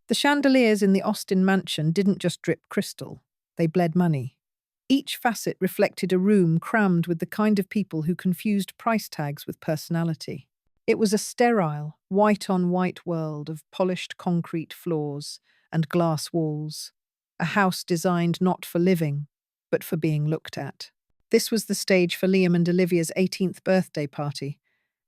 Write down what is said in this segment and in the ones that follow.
The chandeliers in the Austin mansion didn't just drip crystal, they bled money. Each facet reflected a room crammed with the kind of people who confused price tags with personality. It was a sterile, white-on-white world of polished concrete floors and glass walls, a house designed not for living, but for being looked at. This was the stage for Liam and Olivia's 18th birthday party,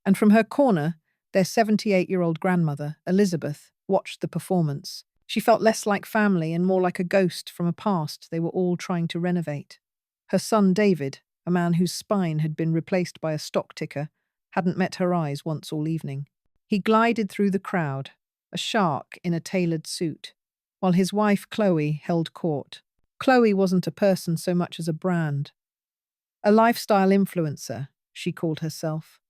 and from her corner, their 78-year-old grandmother, Elizabeth, watched the performance. She felt less like family and more like a ghost from a past they were all trying to renovate. Her son David, a man whose spine had been replaced by a stock ticker, hadn't met her eyes once all evening. He glided through the crowd, a shark in a tailored suit, while his wife Chloe held court. Chloe wasn't a person so much as a brand. A lifestyle influencer, she called herself.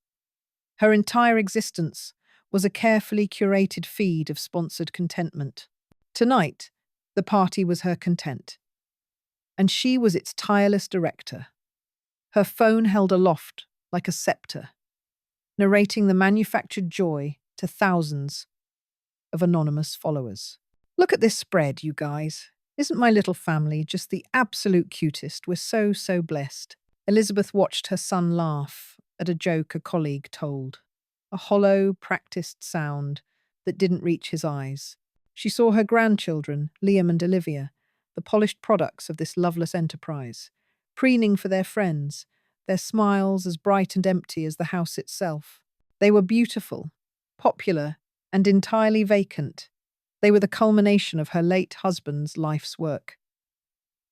Her entire existence was a carefully curated feed of sponsored contentment. Tonight, the party was her content, and she was its tireless director. Her phone held aloft like a scepter, narrating the manufactured joy to thousands of anonymous followers. Look at this spread, you guys. Isn't my little family just the absolute cutest? We're so blessed. Elizabeth watched her son laugh at a joke a colleague told, a hollow, practiced sound that didn't reach his eyes. She saw her grandchildren, Liam and Olivia, the polished products of this loveless enterprise, preening for their friends, their smiles as bright and empty as the house itself. They were beautiful, popular, and entirely vacant. They were the culmination of her late husband's life's work.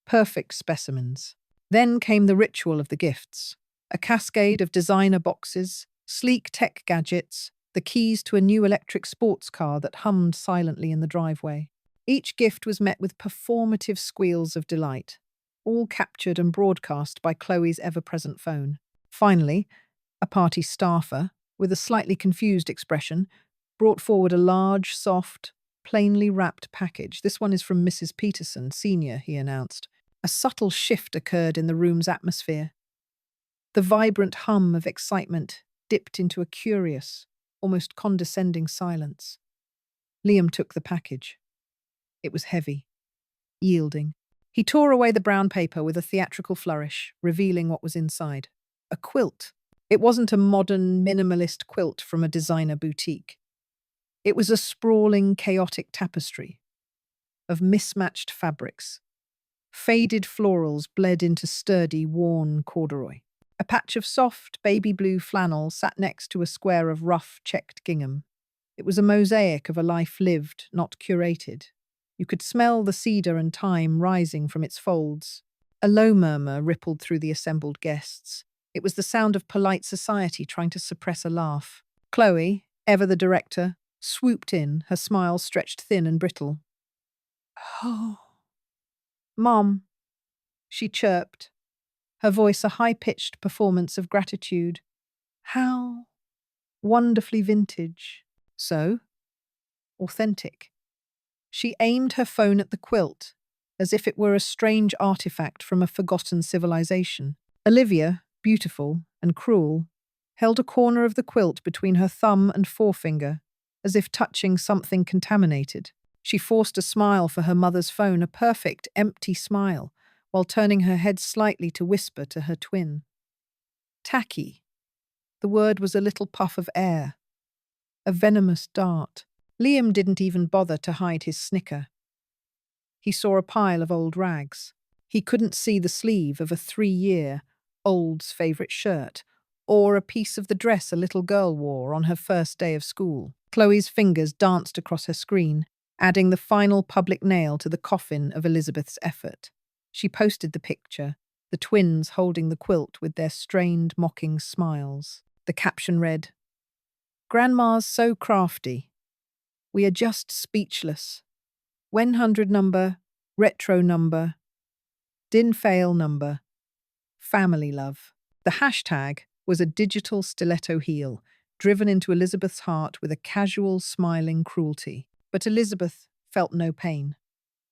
Perfect specimens. Then came the ritual of the gifts, a cascade of designer boxes, sleek tech gadgets, the keys to a new electric sports car that hummed silently in the driveway. Each gift was met with performative squeals of delight, all captured and broadcast by Chloe's ever-present phone. Finally, a party staffer, with a slightly confused expression, brought forward a large, soft, plainly wrapped package. "This one is from Mrs. Peterson, Senior," he announced. A subtle shift occurred in the room's atmosphere. The vibrant hum of excitement dipped into a curious, almost condescending silence. Liam took the package. It was heavy, yielding. He tore away the brown paper with a theatrical flourish, revealing what was inside. A quilt. It wasn't a modern, minimalist quilt from a designer boutique. It was a sprawling, chaotic tapestry of mismatched fabrics. Faded florals bled into sturdy, worn corduroy. A patch of soft, baby blue flannel sat next to a square of rough, checked gingham. It was a mosaic of a life lived, not curated. You could smell the cedar and thyme rising from its folds. A low murmur rippled through the assembled guests. It was the sound of polite society trying to suppress a laugh. Chloe, ever the director, swooped in, her smile stretched thin and brittle. "Oh, Mom," she chirped, her voice a high-pitched performance of gratitude. "How wonderfully vintage. So authentic." She aimed her phone at the quilt, as if it were a strange artifact from a forgotten civilization. Olivia, beautiful and cruel, held a corner of the quilt between her thumb and forefinger, as if touching something contaminated. She forced a smile for her mother's phone, a perfect, empty smile, while turning her head slightly to whisper to her twin. Tacky. The word was a little puff of air, a venomous dart. Liam didn't even bother to hide his snicker. He saw a pile of old rags. He couldn't see the sleeve of a 3-year-old's favourite shirt, or a piece of the dress a little girl wore on her first day of school. Chloe's fingers danced across her screen, adding the final public nail to the coffin of Elizabeth's effort. She posted the picture, the twins holding the quilt with their strained, mocking smiles. The caption read, "Grandma's so crafty. We are just speechless. 100 number, retro number, din fail number, family love." The hashtag was a digital stiletto heel, driven into Elizabeth's heart with a casual, smiling cruelty. But Elizabeth felt no pain.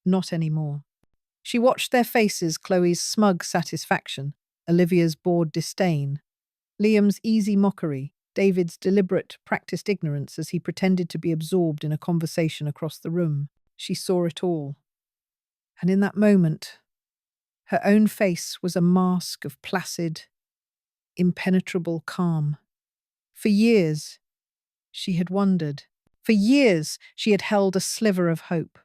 Not anymore. She watched their faces, Chloe's smug satisfaction, Olivia's bored disdain, Liam's easy mockery, David's deliberate, practiced ignorance as he pretended to be absorbed in a conversation across the room. She saw it all. And in that moment, her own face was a mask of placid, impenetrable calm. For years, she had wondered. For years, she had held a sliver of hope,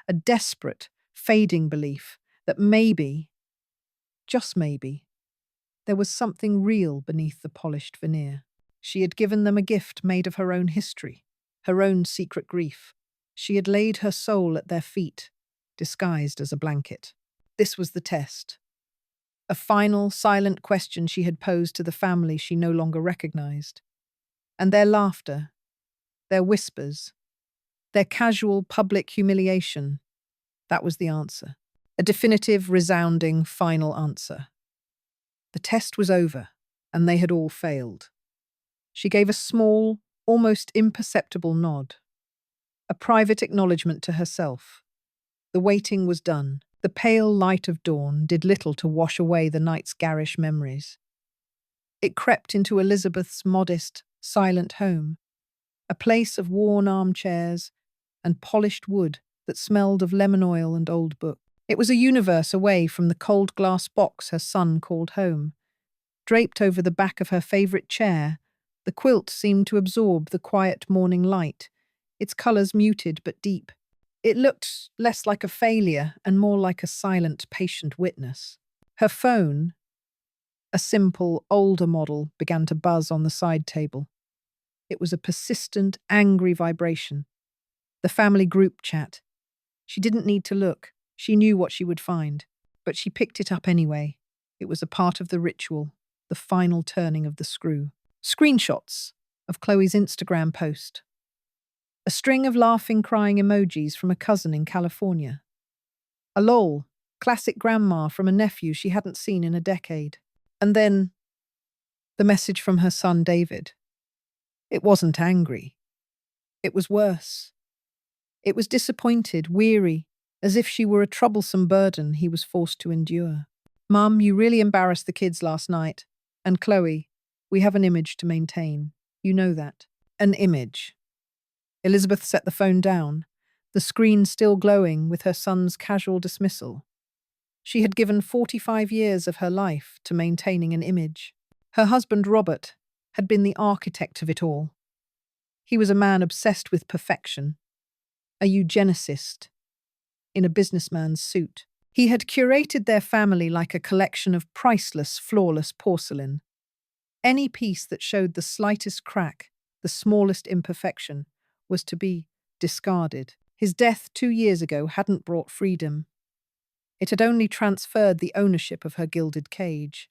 a desperate, fading belief that maybe, just maybe, there was something real beneath the polished veneer. She had given them a gift made of her own history, her own secret grief. She had laid her soul at their feet, disguised as a blanket. This was the test. A final, silent question she had posed to the family she no longer recognized. And their laughter, their whispers, their casual public humiliation, that was the answer. A definitive, resounding, final answer. The test was over, and they had all failed. She gave a small, almost imperceptible nod, a private acknowledgement to herself. The waiting was done. The pale light of dawn did little to wash away the night's garish memories. It crept into Elizabeth's modest, silent home, a place of worn armchairs and polished wood that smelled of lemon oil and old books. It was a universe away from the cold glass box her son called home. Draped over the back of her favourite chair, the quilt seemed to absorb the quiet morning light, its colours muted but deep. It looked less like a failure and more like a silent, patient witness. Her phone, a simple, older model, began to buzz on the side table. It was a persistent, angry vibration. The family group chat. She didn't need to look. She knew what she would find. But she picked it up anyway. It was a part of the ritual, the final turning of the screw. Screenshots of Chloe's Instagram post. A string of laughing, crying emojis from a cousin in California. A lol, classic grandma from a nephew she hadn't seen in a decade. And then the message from her son David. It wasn't angry. It was worse. It was disappointed, weary, as if she were a troublesome burden he was forced to endure. Mum, you really embarrassed the kids last night. And Chloe, we have an image to maintain. You know that. An image. Elizabeth set the phone down, the screen still glowing with her son's casual dismissal. She had given 45 years of her life to maintaining an image. Her husband, Robert, had been the architect of it all. He was a man obsessed with perfection, a eugenicist in a businessman's suit. He had curated their family like a collection of priceless, flawless porcelain. Any piece that showed the slightest crack, the smallest imperfection, was to be discarded. His death 2 years ago hadn't brought freedom. It had only transferred the ownership of her gilded cage.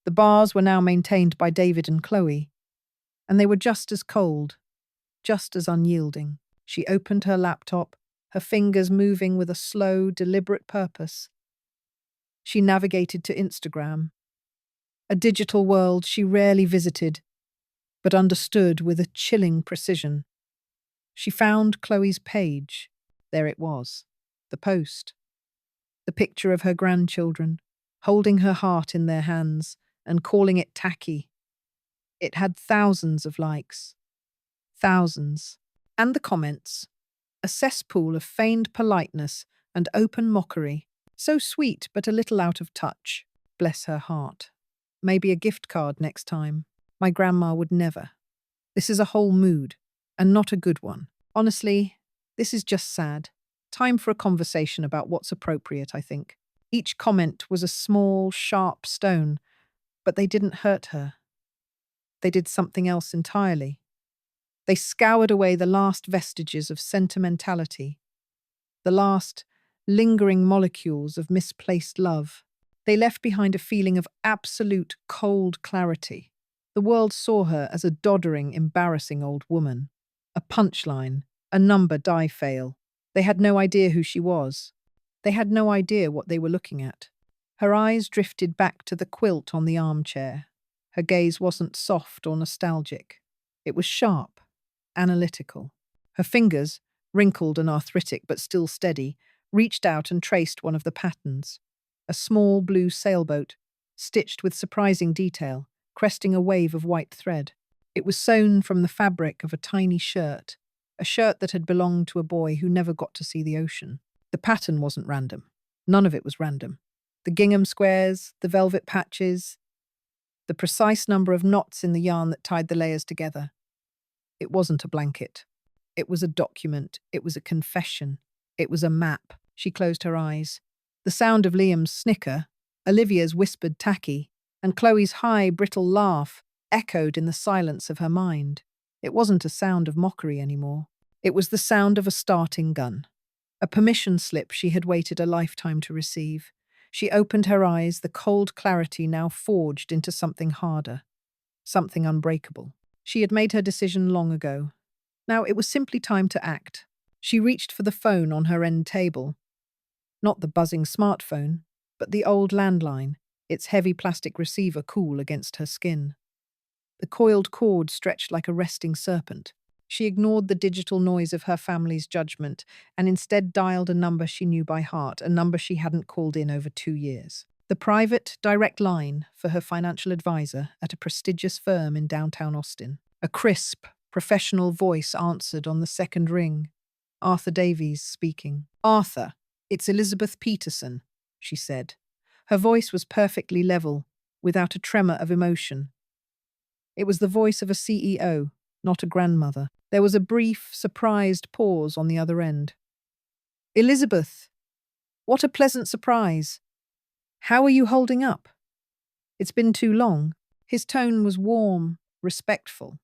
The bars were now maintained by David and Chloe, and they were just as cold, just as unyielding. She opened her laptop, her fingers moving with a slow, deliberate purpose. She navigated to Instagram, a digital world she rarely visited, but understood with a chilling precision. She found Chloe's page. There it was, the post. The picture of her grandchildren, holding her heart in their hands and calling it tacky. It had thousands of likes. Thousands. And the comments. A cesspool of feigned politeness and open mockery. So sweet, but a little out of touch. Bless her heart. Maybe a gift card next time. My grandma would never. This is a whole mood, and not a good one. Honestly, this is just sad. Time for a conversation about what's appropriate, I think. Each comment was a small, sharp stone, but they didn't hurt her. They did something else entirely. They scoured away the last vestiges of sentimentality, the last lingering molecules of misplaced love. They left behind a feeling of absolute cold clarity. The world saw her as a doddering, embarrassing old woman, a punchline, a number die fail. They had no idea who she was. They had no idea what they were looking at. Her eyes drifted back to the quilt on the armchair. Her gaze wasn't soft or nostalgic. It was sharp, analytical. Her fingers, wrinkled and arthritic but still steady, reached out and traced one of the patterns. A small blue sailboat, stitched with surprising detail, cresting a wave of white thread. It was sewn from the fabric of a tiny shirt, a shirt that had belonged to a boy who never got to see the ocean. The pattern wasn't random. None of it was random. The gingham squares, the velvet patches, the precise number of knots in the yarn that tied the layers together. It wasn't a blanket. It was a document. It was a confession. It was a map. She closed her eyes. The sound of Liam's snicker, Olivia's whispered tacky, and Chloe's high, brittle laugh echoed in the silence of her mind. It wasn't a sound of mockery anymore. It was the sound of a starting gun. A permission slip she had waited a lifetime to receive. She opened her eyes, the cold clarity now forged into something harder, something unbreakable. She had made her decision long ago. Now it was simply time to act. She reached for the phone on her end table. Not the buzzing smartphone, but the old landline, its heavy plastic receiver cool against her skin. The coiled cord stretched like a resting serpent. She ignored the digital noise of her family's judgment and instead dialed a number she knew by heart, a number she hadn't called in over 2 years. The private, direct line for her financial advisor at a prestigious firm in downtown Austin. A crisp, professional voice answered on the second ring. Arthur Davies speaking. "Arthur, it's Elizabeth Peterson," she said. Her voice was perfectly level, without a tremor of emotion. It was the voice of a CEO, not a grandmother. There was a brief, surprised pause on the other end. "Elizabeth, what a pleasant surprise. How are you holding up? It's been too long." His tone was warm, respectful,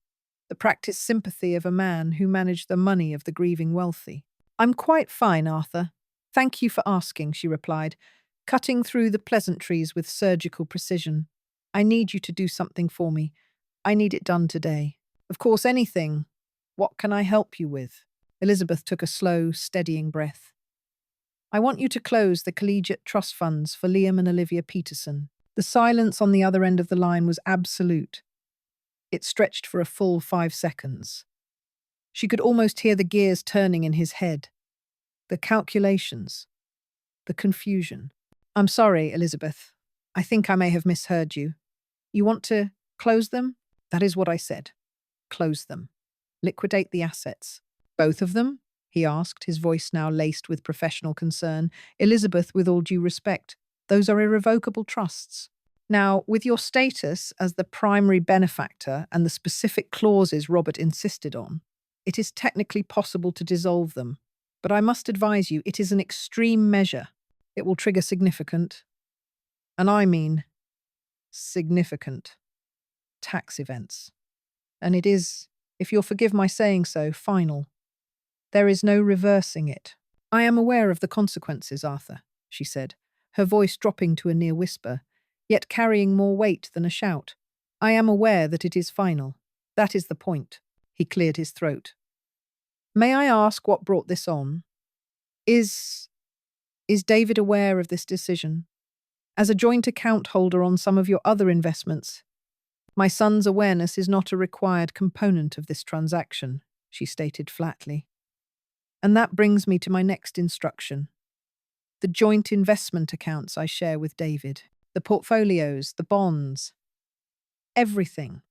the practiced sympathy of a man who managed the money of the grieving wealthy. "I'm quite fine, Arthur. Thank you for asking," she replied, cutting through the pleasantries with surgical precision. "I need you to do something for me. I need it done today." "Of course, anything. What can I help you with?" Elizabeth took a slow, steadying breath. "I want you to close the collegiate trust funds for Liam and Olivia Peterson." The silence on the other end of the line was absolute. It stretched for a full 5 seconds. She could almost hear the gears turning in his head. The calculations. The confusion. "I'm sorry, Elizabeth. I think I may have misheard you. You want to close them?" "That is what I said. Close them. Liquidate the assets." "Both of them?" he asked, his voice now laced with professional concern. "Elizabeth, with all due respect, those are irrevocable trusts. Now, with your status as the primary benefactor and the specific clauses Robert insisted on, it is technically possible to dissolve them. But I must advise you, it is an extreme measure. It will trigger significant, and I mean significant, tax events. And it is, if you'll forgive my saying so, final. There is no reversing it." "I am aware of the consequences, Arthur," she said, her voice dropping to a near whisper, yet carrying more weight than a shout. "I am aware that it is final. That is the point." He cleared his throat. "May I ask what brought this on? Is David aware of this decision? As a joint account holder on some of your other investments, my son's awareness is not a required component of this transaction," she stated flatly. "And that brings me to my next instruction. The joint investment accounts I share with David, the portfolios, the bonds, everything.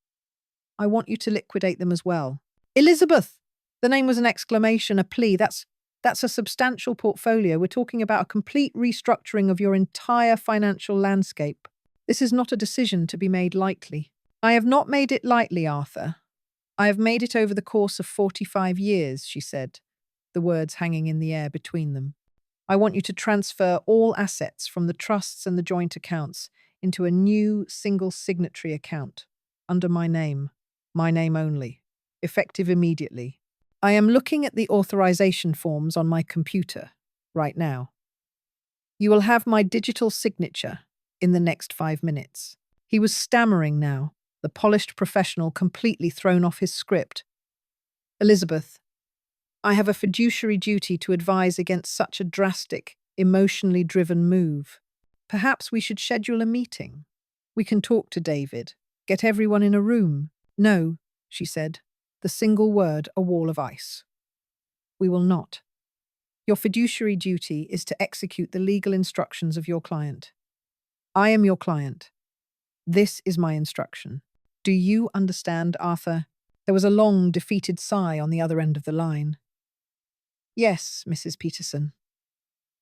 I want you to liquidate them as well." "Elizabeth!" The name was an exclamation, a plea. That's a substantial portfolio. We're talking about a complete restructuring of your entire financial landscape. This is not a decision to be made lightly." "I have not made it lightly, Arthur. I have made it over the course of 45 years, she said, the words hanging in the air between them. "I want you to transfer all assets from the trusts and the joint accounts into a new single signatory account under my name only, effective immediately. I am looking at the authorization forms on my computer right now. You will have my digital signature in the next 5 minutes." He was stammering now, the polished professional completely thrown off his script. "Elizabeth, I have a fiduciary duty to advise against such a drastic, emotionally driven move. Perhaps we should schedule a meeting. We can talk to David, get everyone in a room." "No," she said, the single word a wall of ice. "We will not. Your fiduciary duty is to execute the legal instructions of your client. I am your client. This is my instruction. Do you understand, Arthur? There was a long, defeated sigh on the other end of the line. Yes, Mrs. Peterson.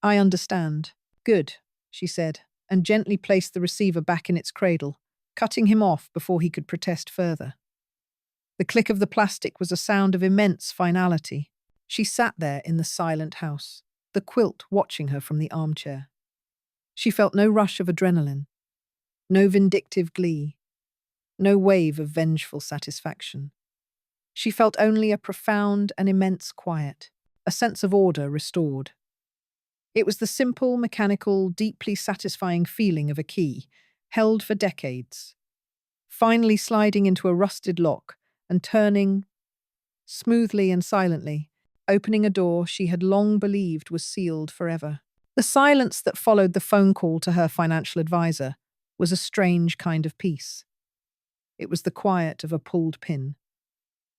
I understand. Good, she said, and gently placed the receiver back in its cradle, cutting him off before he could protest further. The click of the plastic was a sound of immense finality. She sat there in the silent house, the quilt watching her from the armchair. She felt no rush of adrenaline, no vindictive glee, no wave of vengeful satisfaction. She felt only a profound and immense quiet, a sense of order restored. It was the simple, mechanical, deeply satisfying feeling of a key, held for decades, finally sliding into a rusted lock and turning smoothly and silently, opening a door she had long believed was sealed forever. The silence that followed the phone call to her financial advisor was a strange kind of peace. It was the quiet of a pulled pin,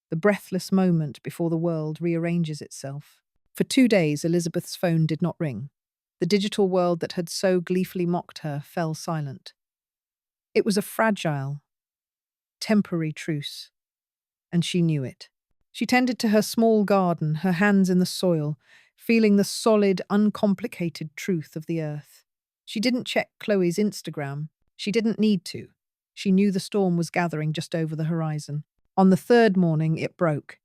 the breathless moment before the world rearranges itself. For 2 days, Elizabeth's phone did not ring. The digital world that had so gleefully mocked her fell silent. It was a fragile, temporary truce, and she knew it. She tended to her small garden, her hands in the soil, feeling the solid, uncomplicated truth of the earth. She didn't check Chloe's Instagram. She didn't need to. She knew the storm was gathering just over the horizon. On the third morning, it broke.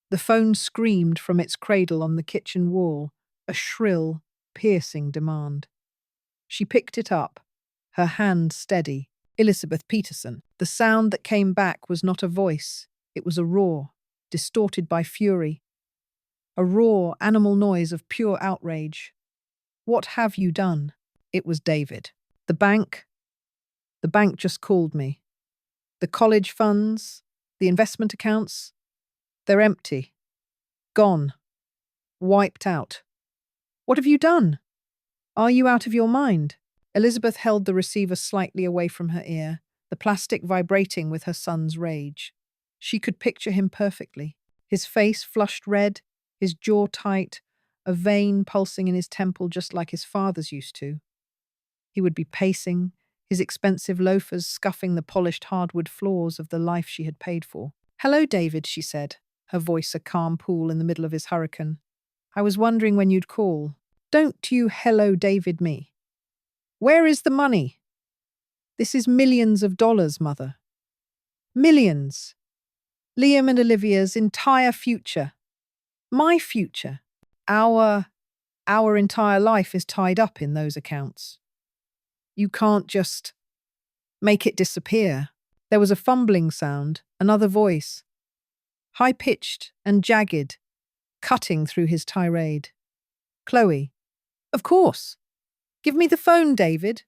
The phone screamed from its cradle on the kitchen wall, a shrill, piercing demand. She picked it up, her hand steady. Elizabeth Peterson. The sound that came back was not a voice. It was a roar, distorted by fury. A raw, animal noise of pure outrage. What have you done? It was David. The bank just called me. The college funds, the investment accounts, they're empty. Gone. Wiped out. What have you done? Are you out of your mind? Elizabeth held the receiver slightly away from her ear, the plastic vibrating with her son's rage. She could picture him perfectly. His face flushed red, his jaw tight, a vein pulsing in his temple just like his father's used to. He would be pacing, his expensive loafers scuffing the polished hardwood floors of the life she had paid for. "Hello, David," she said, her voice a calm pool in the middle of his hurricane. "I was wondering when you'd call. Don't you hello David me. Where is the money? This is millions of dollars, Mother. Millions. Liam and Olivia's entire future. My future. Our entire life is tied up in those accounts. You can't just make it disappear." There was a fumbling sound, another voice, high-pitched and jagged, cutting through his tirade. "Chloe. Of course. Give me the phone, David.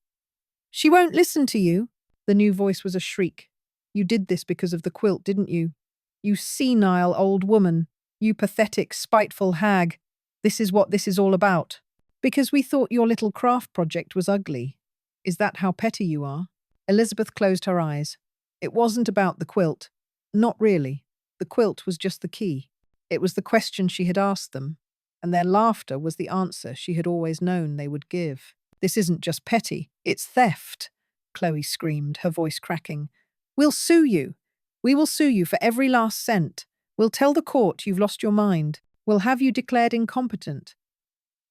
She won't listen to you." The new voice was a shriek. "You did this because of the quilt, didn't you? You senile old woman. You pathetic, spiteful hag. This is what this is all about. Because we thought your little craft project was ugly. Is that how petty you are?" Elizabeth closed her eyes. It wasn't about the quilt. Not really. The quilt was just the key. It was the question she had asked them, and their laughter was the answer she had always known they would give. "This isn't just petty, it's theft," Chloe screamed, her voice cracking. "We'll sue you. We will sue you for every last cent. We'll tell the court you've lost your mind. We'll have you declared incompetent.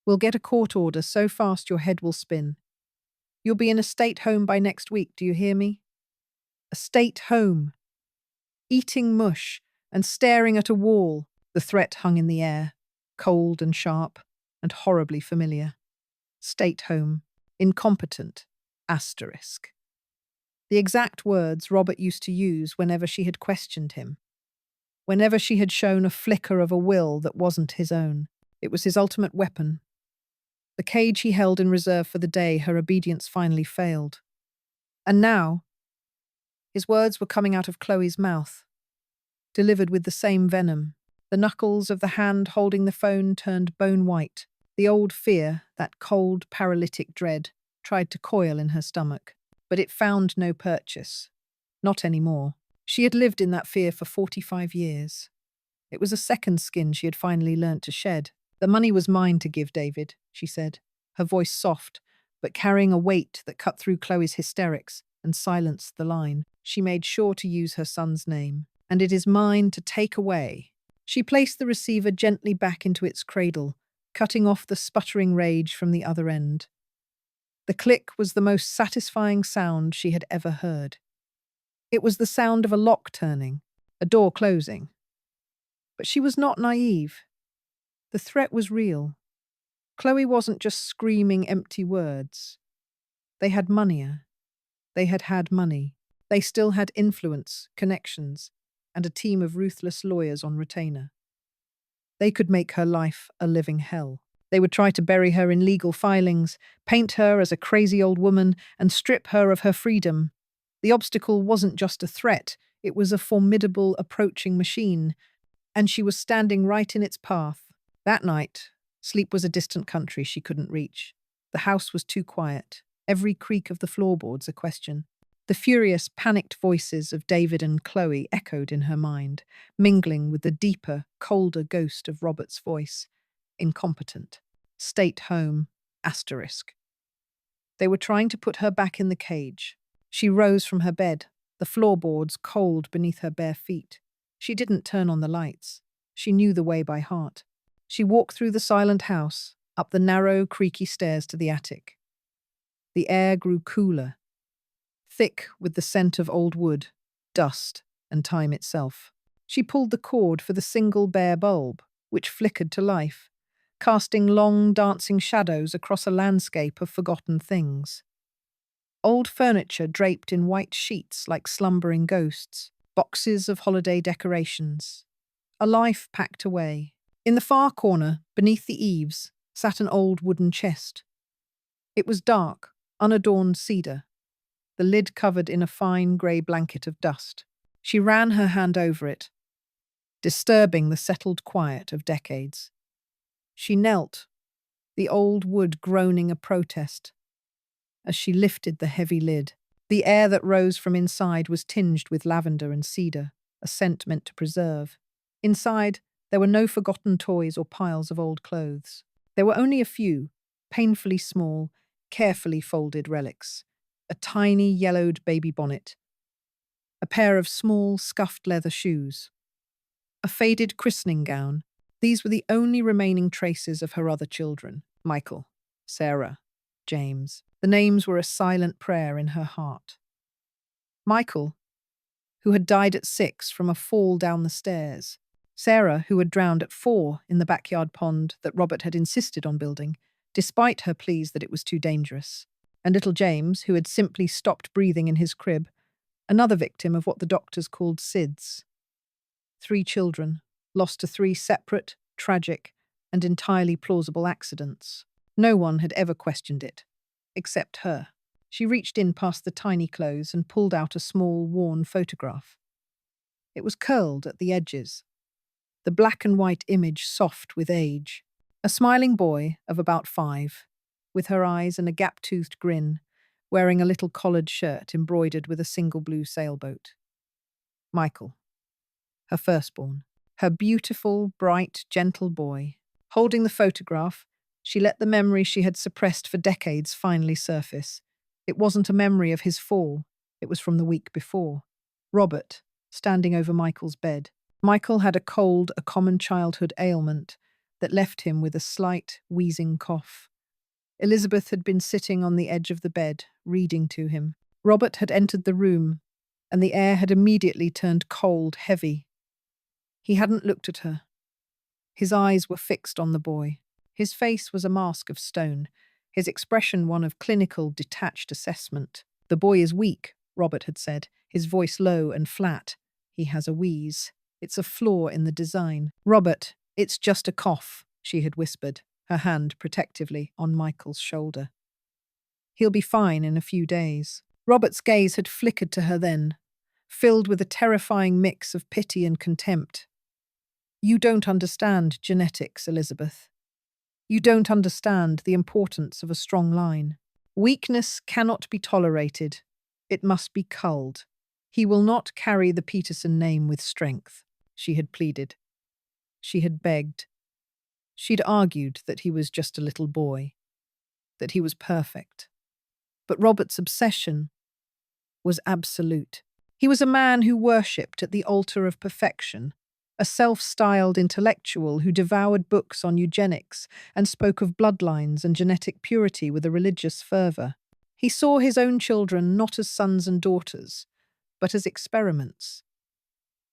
We'll get a court order so fast your head will spin. You'll be in a state home by next week, do you hear me? A state home. Eating mush and staring at a wall." The threat hung in the air, cold and sharp and horribly familiar. State home. Incompetent. Asterisk. The exact words Robert used to use whenever she had questioned him. Whenever she had shown a flicker of a will that wasn't his own. It was his ultimate weapon. The cage he held in reserve for the day her obedience finally failed. And now, his words were coming out of Chloe's mouth, delivered with the same venom. The knuckles of the hand holding the phone turned bone white. The old fear, that cold, paralytic dread, tried to coil in her stomach. But it found no purchase. Not anymore. She had lived in that fear for 45 years. It was a second skin she had finally learnt to shed. "The money was mine to give, David," she said, her voice soft, but carrying a weight that cut through Chloe's hysterics and silenced the line. She made sure to use her son's name. and it is mine to take away." She placed the receiver gently back into its cradle, cutting off the sputtering rage from the other end. The click was the most satisfying sound she had ever heard. It was the sound of a lock turning, a door closing. But she was not naive. The threat was real. Chloe wasn't just screaming empty words. They had moneyer. They had had money. They still had influence, connections, and a team of ruthless lawyers on retainer. They could make her life a living hell. They would try to bury her in legal filings, paint her as a crazy old woman, and strip her of her freedom. The obstacle wasn't just a threat, it was a formidable approaching machine, and she was standing right in its path. That night, sleep was a distant country she couldn't reach. The house was too quiet, every creak of the floorboards a question. The furious, panicked voices of David and Chloe echoed in her mind, mingling with the deeper, colder ghost of Robert's voice. Incompetent. State home. Asterisk. They were trying to put her back in the cage. She rose from her bed, the floorboards cold beneath her bare feet. She didn't turn on the lights. She knew the way by heart. She walked through the silent house, up the narrow, creaky stairs to the attic. The air grew cooler, thick with the scent of old wood, dust, and time itself. She pulled the cord for the single bare bulb, which flickered to life, casting long, dancing shadows across a landscape of forgotten things. Old furniture draped in white sheets like slumbering ghosts, boxes of holiday decorations. A life packed away. In the far corner, beneath the eaves, sat an old wooden chest. It was dark, unadorned cedar, the lid covered in a fine grey blanket of dust. She ran her hand over it, disturbing the settled quiet of decades. She knelt, the old wood groaning a protest. As she lifted the heavy lid, the air that rose from inside was tinged with lavender and cedar, a scent meant to preserve. Inside, there were no forgotten toys or piles of old clothes. There were only a few, painfully small, carefully folded relics. A tiny yellowed baby bonnet, a pair of small scuffed leather shoes, a faded christening gown. These were the only remaining traces of her other children, Michael, Sarah, James. The names were a silent prayer in her heart. Michael, who had died at 6 from a fall down the stairs. Sarah, who had drowned at 4 in the backyard pond that Robert had insisted on building, despite her pleas that it was too dangerous. And little James, who had simply stopped breathing in his crib, another victim of what the doctors called SIDS. 3 children, lost to 3 separate, tragic, and entirely plausible accidents. No one had ever questioned it, except her. She reached in past the tiny clothes and pulled out a small, worn photograph. It was curled at the edges, the black and white image soft with age. A smiling boy of about 5, with her eyes and a gap-toothed grin, wearing a little collared shirt embroidered with a single blue sailboat. Michael, her firstborn, her beautiful, bright, gentle boy. Holding the photograph, she let the memory she had suppressed for decades finally surface. It wasn't a memory of his fall, it was from the week before. Robert, standing over Michael's bed. Michael had a cold, a common childhood ailment that left him with a slight, wheezing cough. Elizabeth had been sitting on the edge of the bed, reading to him. Robert had entered the room, and the air had immediately turned cold, heavy. He hadn't looked at her. His eyes were fixed on the boy. His face was a mask of stone, his expression one of clinical, detached assessment. "The boy is weak," Robert had said, his voice low and flat. "He has a wheeze. It's a flaw in the design." "Robert, it's just a cough," she had whispered, her hand protectively on Michael's shoulder. "He'll be fine in a few days." Robert's gaze had flickered to her then, filled with a terrifying mix of pity and contempt. "You don't understand genetics, Elizabeth. You don't understand the importance of a strong line. Weakness cannot be tolerated. It must be culled. He will not carry the Peterson name with strength," she had pleaded. She had begged. She'd argued that he was just a little boy, that he was perfect. But Robert's obsession was absolute. He was a man who worshipped at the altar of perfection, a self-styled intellectual who devoured books on eugenics and spoke of bloodlines and genetic purity with a religious fervor. He saw his own children not as sons and daughters, but as experiments,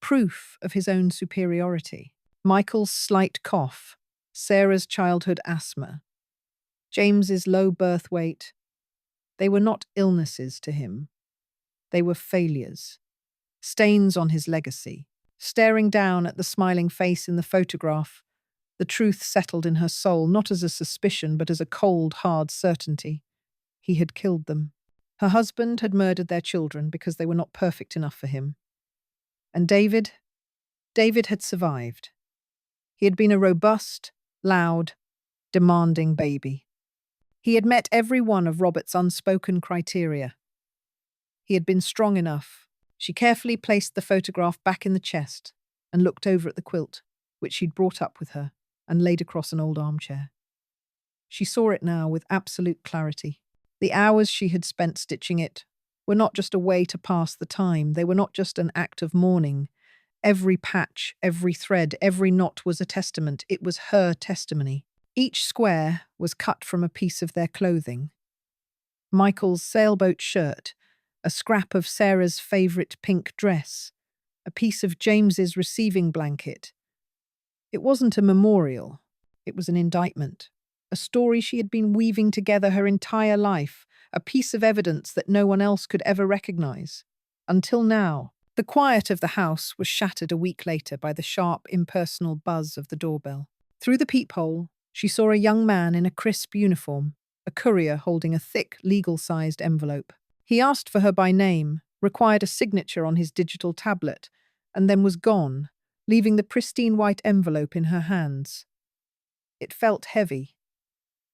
proof of his own superiority. Michael's slight cough, Sarah's childhood asthma, James's low birth weight, they were not illnesses to him. They were failures, stains on his legacy. Staring down at the smiling face in the photograph, the truth settled in her soul, not as a suspicion, but as a cold, hard certainty. He had killed them. Her husband had murdered their children because they were not perfect enough for him. And David had survived. He had been a robust, loud, demanding baby. He had met every one of Robert's unspoken criteria. He had been strong enough. She carefully placed the photograph back in the chest and looked over at the quilt, which she'd brought up with her and laid across an old armchair. She saw it now with absolute clarity. The hours she had spent stitching it were not just a way to pass the time. They were not just an act of mourning. Every patch, every thread, every knot was a testament. It was her testimony. Each square was cut from a piece of their clothing. Michael's sailboat shirt, a scrap of Sarah's favourite pink dress, a piece of James's receiving blanket. It wasn't a memorial, it was an indictment, a story she had been weaving together her entire life, a piece of evidence that no one else could ever recognise. Until now, the quiet of the house was shattered a week later by the sharp, impersonal buzz of the doorbell. Through the peephole, she saw a young man in a crisp uniform, a courier holding a thick, legal-sized envelope. He asked for her by name, required a signature on his digital tablet, and then was gone, leaving the pristine white envelope in her hands. It felt heavy.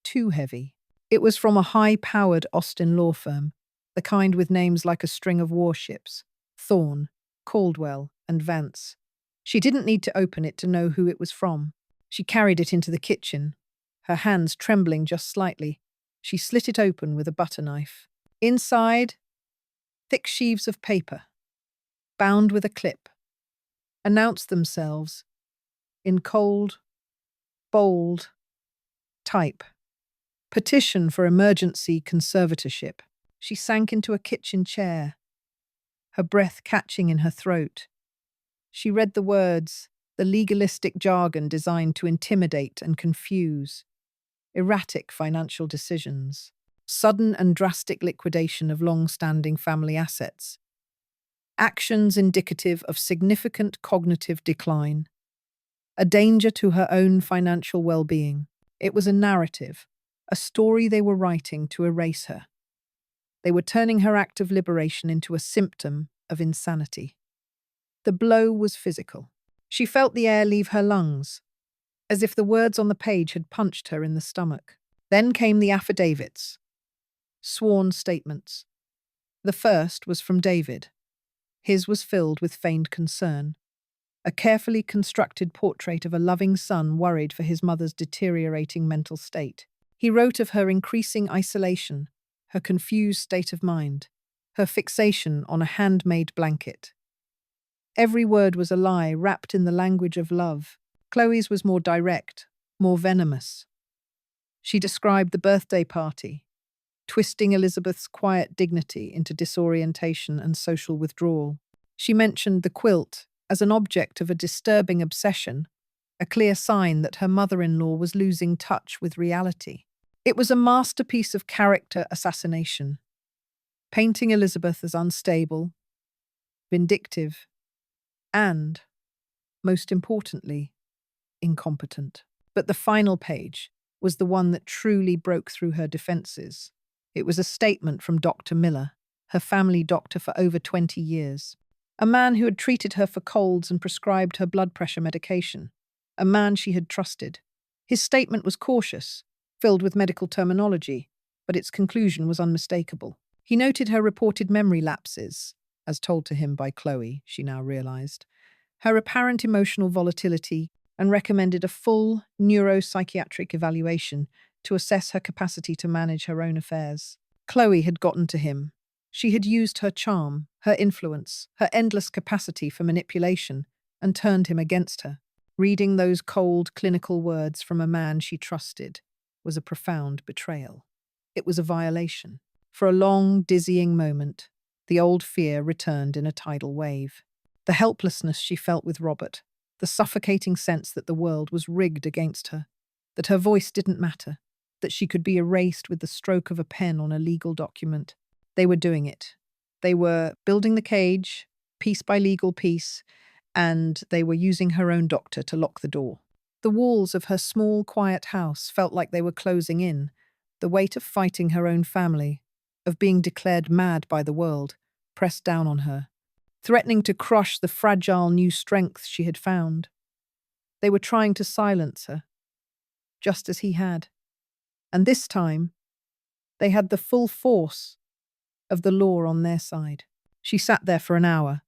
Too heavy. It was from a high-powered Austin law firm, the kind with names like a string of warships: Thorne, Caldwell, and Vance. She didn't need to open it to know who it was from. She carried it into the kitchen, her hands trembling just slightly. She slit it open with a butter knife. Inside, thick sheaves of paper, bound with a clip, announced themselves in cold, bold type. Petition for emergency conservatorship. She sank into a kitchen chair, her breath catching in her throat. She read the words, the legalistic jargon designed to intimidate and confuse. Erratic financial decisions. Sudden and drastic liquidation of long-standing family assets. Actions indicative of significant cognitive decline. A danger to her own financial well-being. It was a narrative, a story they were writing to erase her. They were turning her act of liberation into a symptom of insanity. The blow was physical. She felt the air leave her lungs, as if the words on the page had punched her in the stomach. Then came the affidavits. Sworn statements. The first was from David. His was filled with feigned concern. A carefully constructed portrait of a loving son worried for his mother's deteriorating mental state. He wrote of her increasing isolation, her confused state of mind, her fixation on a handmade blanket. Every word was a lie wrapped in the language of love. Chloe's was more direct, more venomous. She described the birthday party, twisting Elizabeth's quiet dignity into disorientation and social withdrawal. She mentioned the quilt as an object of a disturbing obsession, a clear sign that her mother-in-law was losing touch with reality. It was a masterpiece of character assassination, painting Elizabeth as unstable, vindictive, and, most importantly, incompetent. But the final page was the one that truly broke through her defenses. It was a statement from Dr. Miller, her family doctor for over 20 years. A man who had treated her for colds and prescribed her blood pressure medication. A man she had trusted. His statement was cautious, filled with medical terminology, but its conclusion was unmistakable. He noted her reported memory lapses, as told to him by Chloe, she now realized, her apparent emotional volatility, and recommended a full neuropsychiatric evaluation to assess her capacity to manage her own affairs. Chloe had gotten to him, She had used her charm, her influence, her endless capacity for manipulation, and turned him against her. Reading those cold, clinical words from a man she trusted was a profound betrayal. It was a violation. For a long, dizzying moment, the old fear returned in a tidal wave. The helplessness she felt with Robert, the suffocating sense that the world was rigged against her, that her voice didn't matter, that she could be erased with the stroke of a pen on a legal document. They were doing it. They were building the cage, piece by legal piece, and they were using her own doctor to lock the door. The walls of her small, quiet house felt like they were closing in, the weight of fighting her own family, of being declared mad by the world, pressed down on her, threatening to crush the fragile new strength she had found. They were trying to silence her, just as he had. And this time, they had the full force of the law on their side. She sat there for an hour,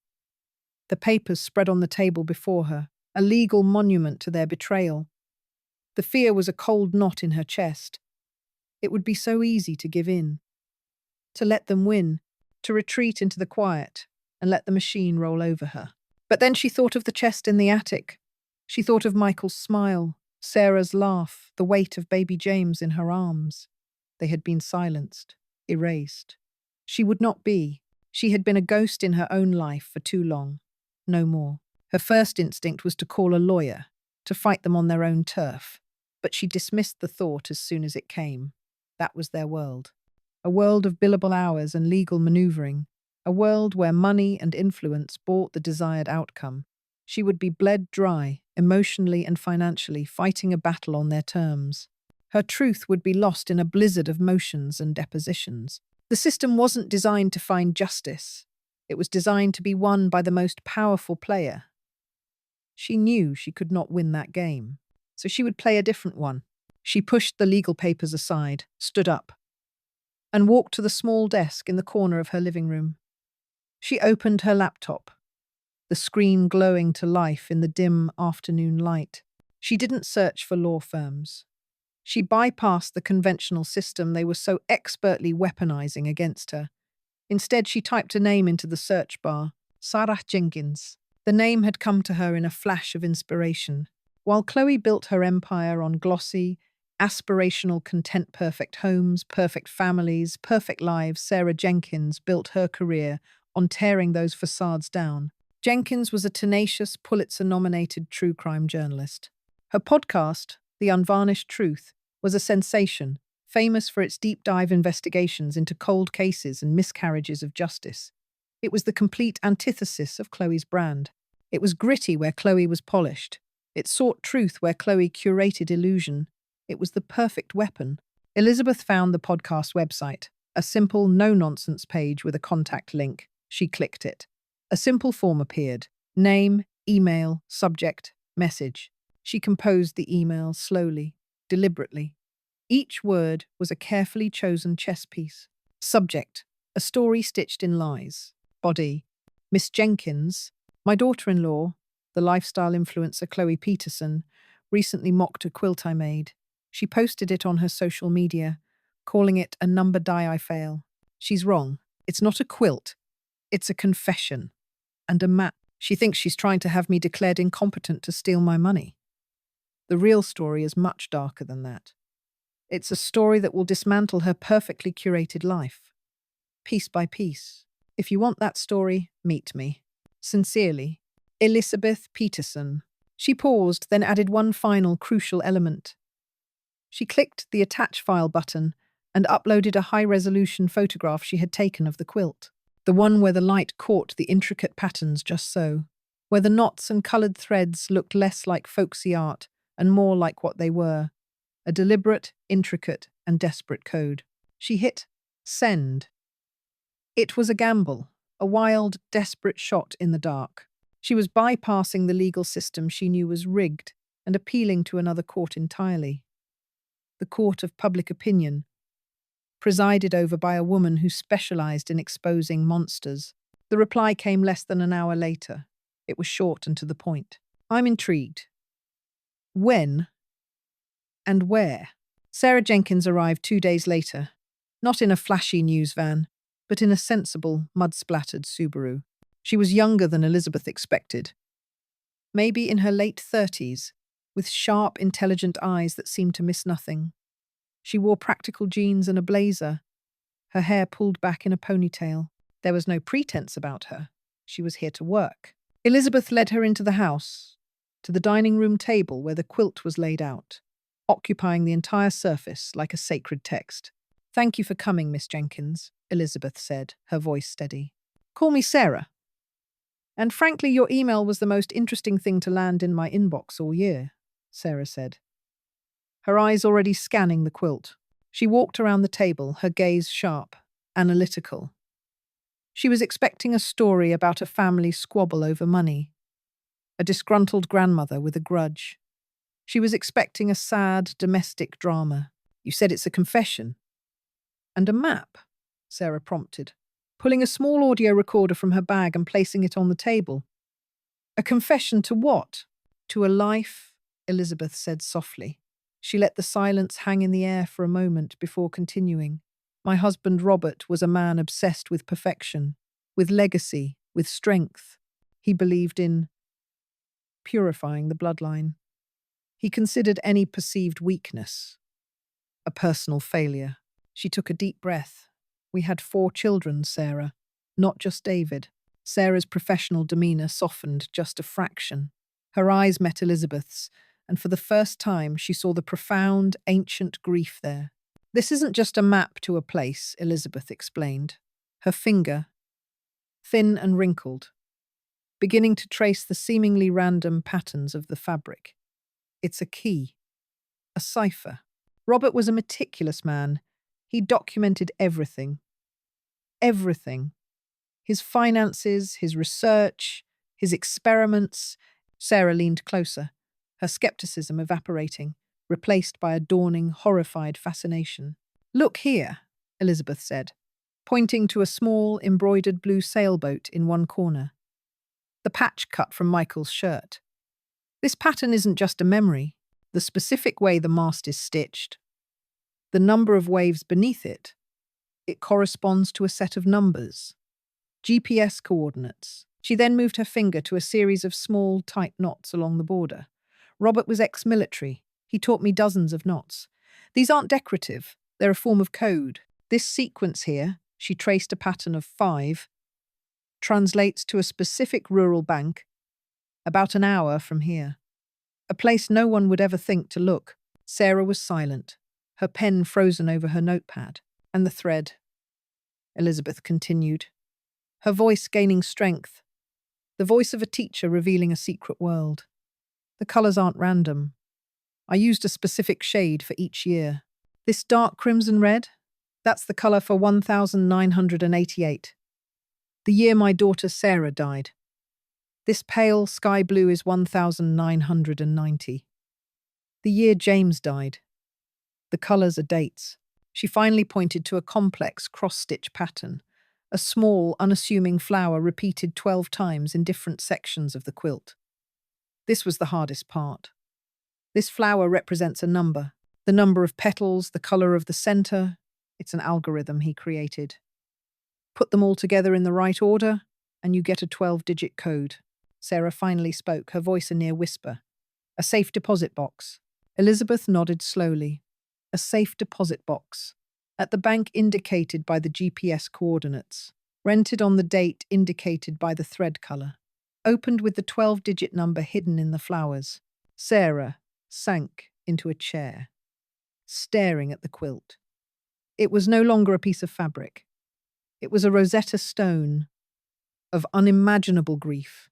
the papers spread on the table before her, a legal monument to their betrayal. The fear was a cold knot in her chest. It would be so easy to give in, to let them win, to retreat into the quiet and let the machine roll over her. But then she thought of the chest in the attic. She thought of Michael's smile, Sarah's laugh, the weight of baby James in her arms. They had been silenced, erased. She would not be. She had been a ghost in her own life for too long. No more. Her first instinct was to call a lawyer, to fight them on their own turf. But she dismissed the thought as soon as it came. That was their world. A world of billable hours and legal maneuvering. A world where money and influence bought the desired outcome. She would be bled dry, emotionally and financially, fighting a battle on their terms. Her truth would be lost in a blizzard of motions and depositions. The system wasn't designed to find justice. It was designed to be won by the most powerful player. She knew she could not win that game, so she would play a different one. She pushed the legal papers aside, stood up, and walked to the small desk in the corner of her living room. She opened her laptop, the screen glowing to life in the dim afternoon light. She didn't search for law firms. She bypassed the conventional system they were so expertly weaponizing against her. Instead, she typed a name into the search bar, Sarah Jenkins. The name had come to her in a flash of inspiration. While Chloe built her empire on glossy, aspirational, content-perfect homes, perfect families, perfect lives, Sarah Jenkins built her career on tearing those facades down. Jenkins was a tenacious, Pulitzer-nominated true crime journalist. Her podcast, The Unvarnished Truth, was a sensation, famous for its deep-dive investigations into cold cases and miscarriages of justice. It was the complete antithesis of Chloe's brand. It was gritty where Chloe was polished. It sought truth where Chloe curated illusion. It was the perfect weapon. Elizabeth found the podcast website, a simple, no-nonsense page with a contact link. She clicked it. A simple form appeared. Name, email, subject, message. She composed the email slowly, deliberately. Each word was a carefully chosen chess piece. Subject, a story stitched in lies. Body, Miss Jenkins, my daughter-in-law, the lifestyle influencer Chloe Peterson, recently mocked a quilt I made. She posted it on her social media, calling it a number die I fail. She's wrong. It's not a quilt. It's a confession. And a map. She thinks she's trying to have me declared incompetent to steal my money. The real story is much darker than that. It's a story that will dismantle her perfectly curated life, piece by piece. If you want that story, meet me. Sincerely, Elizabeth Peterson. She paused, then added one final crucial element. She clicked the Attach File button and uploaded a high-resolution photograph she had taken of the quilt. The one where the light caught the intricate patterns just so, where the knots and coloured threads looked less like folksy art and more like what they were, a deliberate, intricate, and desperate code. She hit send. It was a gamble, a wild, desperate shot in the dark. She was bypassing the legal system she knew was rigged and appealing to another court entirely. The court of public opinion, presided over by a woman who specialized in exposing monsters. The reply came less than an hour later. It was short and to the point. I'm intrigued. When and where? Sarah Jenkins arrived 2 days later, not in a flashy news van, but in a sensible, mud-splattered Subaru. She was younger than Elizabeth expected, maybe in her late 30s, with sharp, intelligent eyes that seemed to miss nothing. She wore practical jeans and a blazer, her hair pulled back in a ponytail. There was no pretense about her. She was here to work. Elizabeth led her into the house, to the dining room table where the quilt was laid out, occupying the entire surface like a sacred text. "Thank you for coming, Miss Jenkins," Elizabeth said, her voice steady. "Call me Sarah. And frankly, your email was the most interesting thing to land in my inbox all year," Sarah said, her eyes already scanning the quilt. She walked around the table, her gaze sharp, analytical. She was expecting a story about a family squabble over money, a disgruntled grandmother with a grudge. She was expecting a sad domestic drama. "You said it's a confession." "And a map," Sarah prompted, pulling a small audio recorder from her bag and placing it on the table. "A confession to what?" "To a life," Elizabeth said softly. She let the silence hang in the air for a moment before continuing. "My husband Robert was a man obsessed with perfection, with legacy, with strength. He believed in purifying the bloodline. He considered any perceived weakness a personal failure." She took a deep breath. "We had 4 children, Sarah, not just David." Sarah's professional demeanor softened just a fraction. Her eyes met Elizabeth's, and for the first time she saw the profound, ancient grief there. "This isn't just a map to a place," Elizabeth explained, her finger, thin and wrinkled, beginning to trace the seemingly random patterns of the fabric. "It's a key, a cipher." Robert was a meticulous man. He documented everything. Everything. His finances, his research, his experiments. Sarah leaned closer, her skepticism evaporating, replaced by a dawning, horrified fascination. "Look here," Elizabeth said, pointing to a small, embroidered blue sailboat in one corner. The patch cut from Michael's shirt. "This pattern isn't just a memory. The specific way the mast is stitched, the number of waves beneath it, it corresponds to a set of numbers. GPS coordinates." She then moved her finger to a series of small, tight knots along the border. "Robert was ex-military. He taught me dozens of knots. These aren't decorative. They're a form of code. This sequence here," she traced a pattern of 5, "translates to a specific rural bank about an hour from here. A place no one would ever think to look." Sarah was silent, her pen frozen over her notepad. "And the thread," Elizabeth continued, her voice gaining strength, the voice of a teacher revealing a secret world. "The colors aren't random. I used a specific shade for each year. This dark crimson red, that's the color for 1988, the year my daughter Sarah died. This pale sky blue is 1990, the year James died. The colors are dates." She finally pointed to a complex cross-stitch pattern, a small, unassuming flower repeated 12 times in different sections of the quilt. This was the hardest part. This flower represents a number, the number of petals, the color of the center. It's an algorithm he created. Put them all together in the right order, and you get a 12-digit code. Sarah finally spoke, her voice a near whisper. "A safe deposit box." Elizabeth nodded slowly. A safe deposit box, at the bank indicated by the GPS coordinates, rented on the date indicated by the thread color, opened with the 12-digit number hidden in the flowers. Sarah sank into a chair, staring at the quilt. It was no longer a piece of fabric. It was a Rosetta Stone of unimaginable grief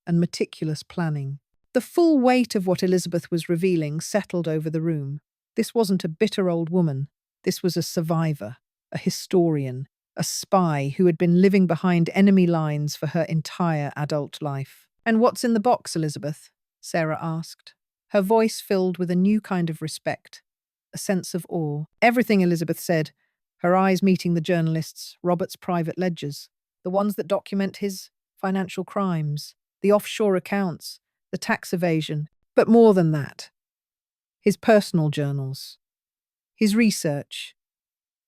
and meticulous planning. The full weight of what Elizabeth was revealing settled over the room. This wasn't a bitter old woman. This was a survivor, a historian, a spy who had been living behind enemy lines for her entire adult life. "And what's in the box, Elizabeth?" Sarah asked, her voice filled with a new kind of respect, a sense of awe. "Everything," Elizabeth said, her eyes meeting the journalist's, Robert's private ledgers, the ones that document his financial crimes, the offshore accounts, the tax evasion, but more than that. His personal journals, his research,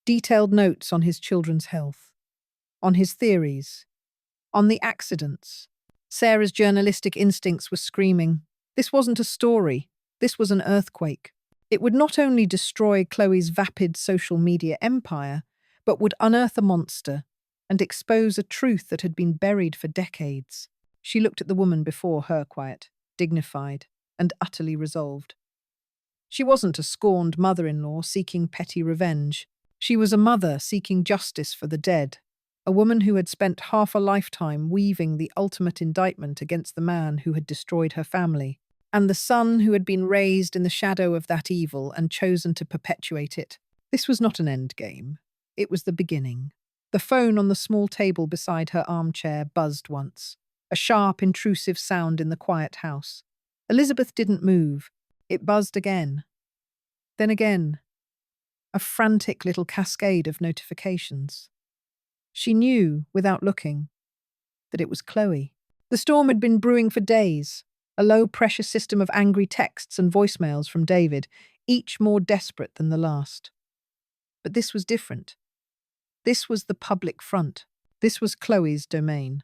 detailed notes on his children's health. on his theories, on the accidents. Sarah's journalistic instincts were screaming. This wasn't a story. This was an earthquake. It would not only destroy Chloe's vapid social media empire, but would unearth a monster and expose a truth that had been buried for decades. She looked at the woman before her, quiet, dignified, and utterly resolved. She wasn't a scorned mother-in-law seeking petty revenge. She was a mother seeking justice for the dead, a woman who had spent half a lifetime weaving the ultimate indictment against the man who had destroyed her family, and the son who had been raised in the shadow of that evil and chosen to perpetuate it. This was not an end game. It was the beginning. The phone on the small table beside her armchair buzzed once, a sharp, intrusive sound in the quiet house. Elizabeth didn't move. It buzzed again. Then again. A frantic little cascade of notifications. She knew, without looking, that it was Chloe. The storm had been brewing for days, a low-pressure system of angry texts and voicemails from David, each more desperate than the last. But this was different. This was the public front. This was Chloe's domain.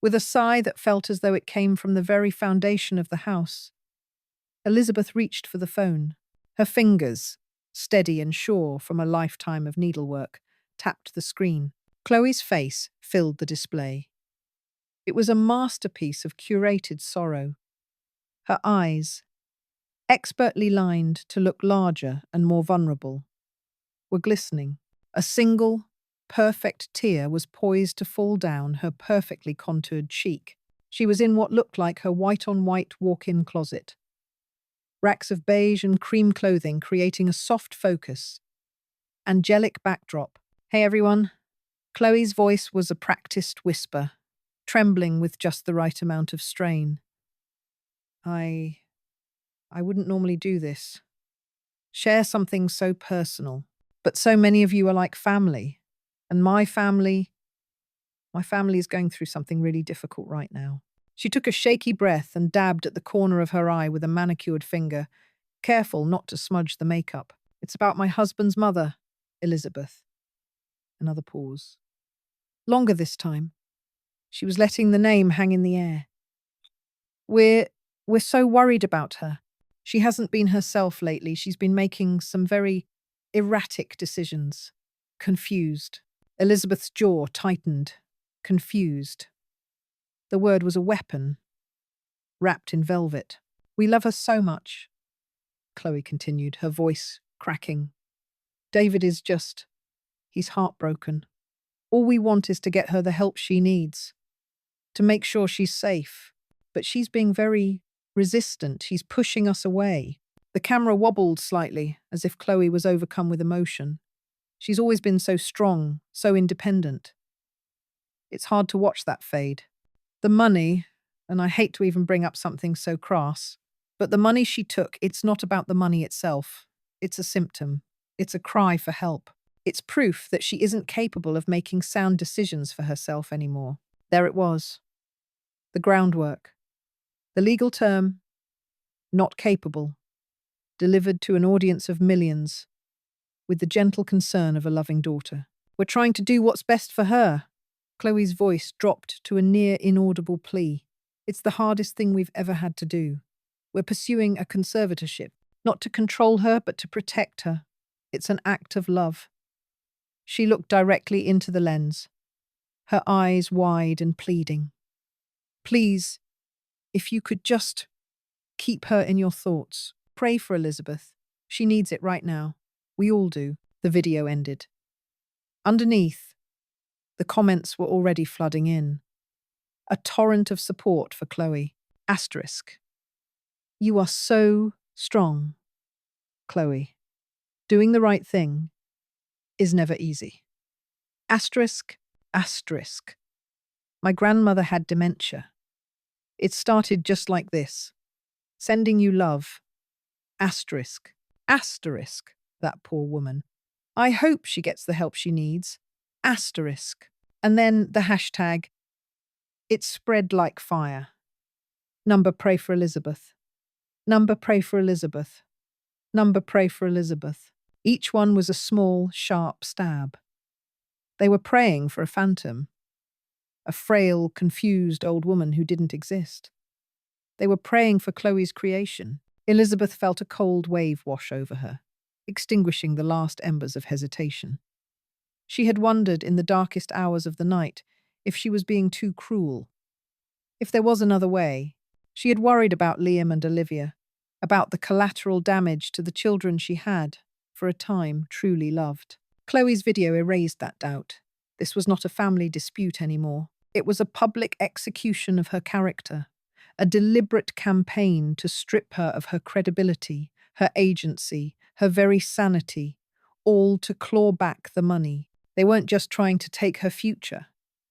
With a sigh that felt as though it came from the very foundation of the house, Elizabeth reached for the phone. Her fingers, steady and sure from a lifetime of needlework, tapped the screen. Chloe's face filled the display. It was a masterpiece of curated sorrow. Her eyes, expertly lined to look larger and more vulnerable, were glistening. A single, perfect tear was poised to fall down her perfectly contoured cheek. She was in what looked like her white-on-white walk-in closet. Racks of beige and cream clothing creating a soft focus. Angelic backdrop. Hey everyone. Chloe's voice was a practiced whisper, trembling with just the right amount of strain. I wouldn't normally do this. Share something so personal. But so many of you are like family. And my family is going through something really difficult right now. She took a shaky breath and dabbed at the corner of her eye with a manicured finger, careful not to smudge the makeup. It's about my husband's mother, Elizabeth. Another pause. Longer this time. She was letting the name hang in the air. We're so worried about her. She hasn't been herself lately. She's been making some very erratic decisions. Confused. Elizabeth's jaw tightened. Confused. The word was a weapon, wrapped in velvet. We love her so much, Chloe continued, her voice cracking. David is he's heartbroken. All we want is to get her the help she needs, to make sure she's safe. But she's being very resistant. She's pushing us away. The camera wobbled slightly, as if Chloe was overcome with emotion. She's always been so strong, so independent. It's hard to watch that fade. The money, and I hate to even bring up something so crass, but the money she took, it's not about the money itself. It's a symptom. It's a cry for help. It's proof that she isn't capable of making sound decisions for herself anymore. There it was. The groundwork. The legal term, not capable, delivered to an audience of millions, with the gentle concern of a loving daughter. We're trying to do what's best for her. Chloe's voice dropped to a near inaudible plea. It's the hardest thing we've ever had to do. We're pursuing a conservatorship, not to control her, but to protect her. It's an act of love. She looked directly into the lens, her eyes wide and pleading. Please, if you could just keep her in your thoughts. Pray for Elizabeth. She needs it right now. We all do. The video ended. Underneath, the comments were already flooding in. A torrent of support for Chloe. Asterisk. You are so strong, Chloe. Doing the right thing is never easy. Asterisk, asterisk. My grandmother had dementia. It started just like this. Sending you love. Asterisk, asterisk, that poor woman. I hope she gets the help she needs. Asterisk. And then the hashtag. It spread like fire. Number pray for Elizabeth. Number pray for Elizabeth. Number pray for Elizabeth. Each one was a small, sharp stab. They were praying for a phantom, a frail, confused old woman who didn't exist. They were praying for Chloe's creation. Elizabeth felt a cold wave wash over her, extinguishing the last embers of hesitation. She had wondered in the darkest hours of the night if she was being too cruel, if there was another way. She had worried about Liam and Olivia, about the collateral damage to the children she had, for a time, truly loved. Chloe's video erased that doubt. This was not a family dispute anymore. It was a public execution of her character, a deliberate campaign to strip her of her credibility, her agency, her very sanity, all to claw back the money. They weren't just trying to take her future.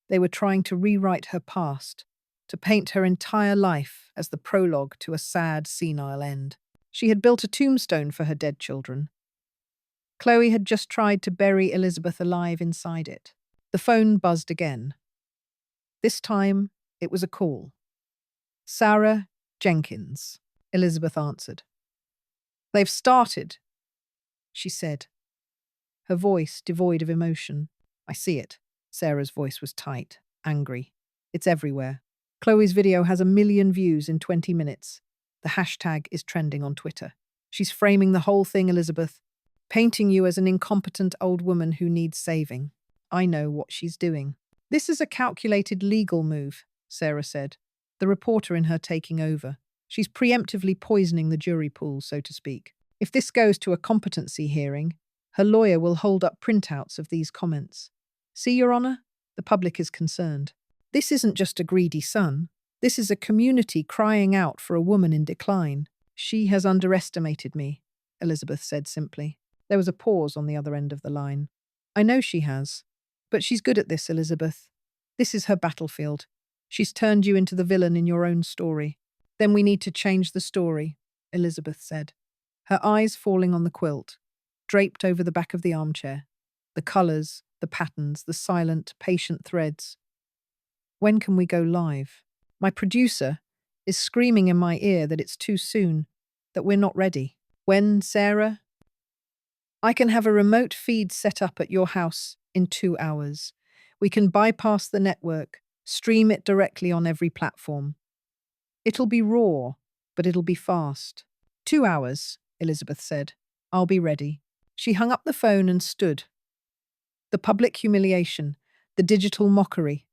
They were trying to rewrite her past, to paint her entire life as the prologue to a sad, senile end. She had built a tombstone for her dead children. Chloe had just tried to bury Elizabeth alive inside it. The phone buzzed again. This time, it was a call. Sarah Jenkins, Elizabeth answered. "They've started," she said, her voice devoid of emotion. "I see it." Sarah's voice was tight, angry. "It's everywhere. Chloe's video has 1 million views in 20 minutes. The hashtag is trending on Twitter. She's framing the whole thing, Elizabeth, painting you as an incompetent old woman who needs saving. I know what she's doing." "This is a calculated legal move," Sarah said, the reporter in her taking over. "She's preemptively poisoning the jury pool, so to speak. If this goes to a competency hearing, her lawyer will hold up printouts of these comments. See, Your Honor, the public is concerned. This isn't just a greedy son. This is a community crying out for a woman in decline." "She has underestimated me," Elizabeth said simply. There was a pause on the other end of the line. "I know she has. But she's good at this, Elizabeth. This is her battlefield. She's turned you into the villain in your own story." "Then we need to change the story," Elizabeth said, her eyes falling on the quilt, draped over the back of the armchair. The colours, the patterns, the silent, patient threads. "When can we go live? My producer is screaming in my ear that it's too soon, that we're not ready." "When, Sarah?" "I can have a remote feed set up at your house in 2 hours. We can bypass the network, stream it directly on every platform. It'll be raw, but it'll be fast." "2 hours," Elizabeth said. "I'll be ready." She hung up the phone and stood. The public humiliation, the digital mockery.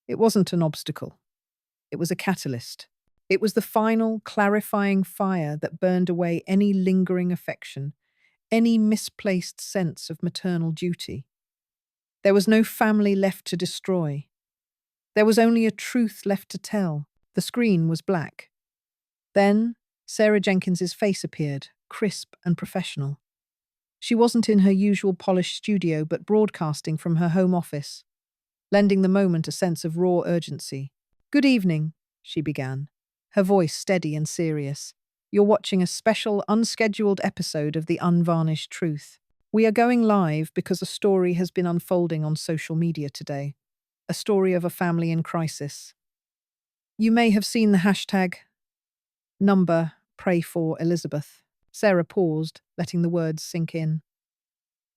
It wasn't an obstacle. It was a catalyst. It was the final, clarifying fire that burned away any lingering affection, any misplaced sense of maternal duty. There was no family left to destroy. There was only a truth left to tell. The screen was black. Then Sarah Jenkins's face appeared, crisp and professional. She wasn't in her usual polished studio, but broadcasting from her home office, lending the moment a sense of raw urgency. "Good evening," she began, her voice steady and serious. "You're watching a special, unscheduled episode of The Unvarnished Truth. We are going live because a story has been unfolding on social media today. A story of a family in crisis. You may have seen the hashtag number pray for Elizabeth." Sarah paused, letting the words sink in.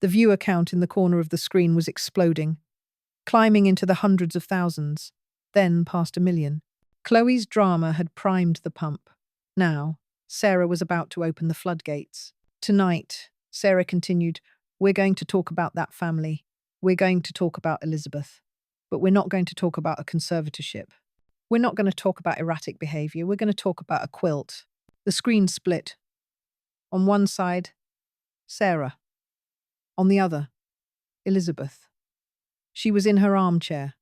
The viewer count in the corner of the screen was exploding, climbing into the hundreds of thousands, then past 1 million. Chloe's drama had primed the pump. Now, Sarah was about to open the floodgates. "Tonight," Sarah continued, "we're going to talk about that family. We're going to talk about Elizabeth. But we're not going to talk about a conservatorship. We're not going to talk about erratic behavior. We're going to talk about a quilt." The screen split. On one side, Sarah. On the other, Elizabeth. She was in her armchair,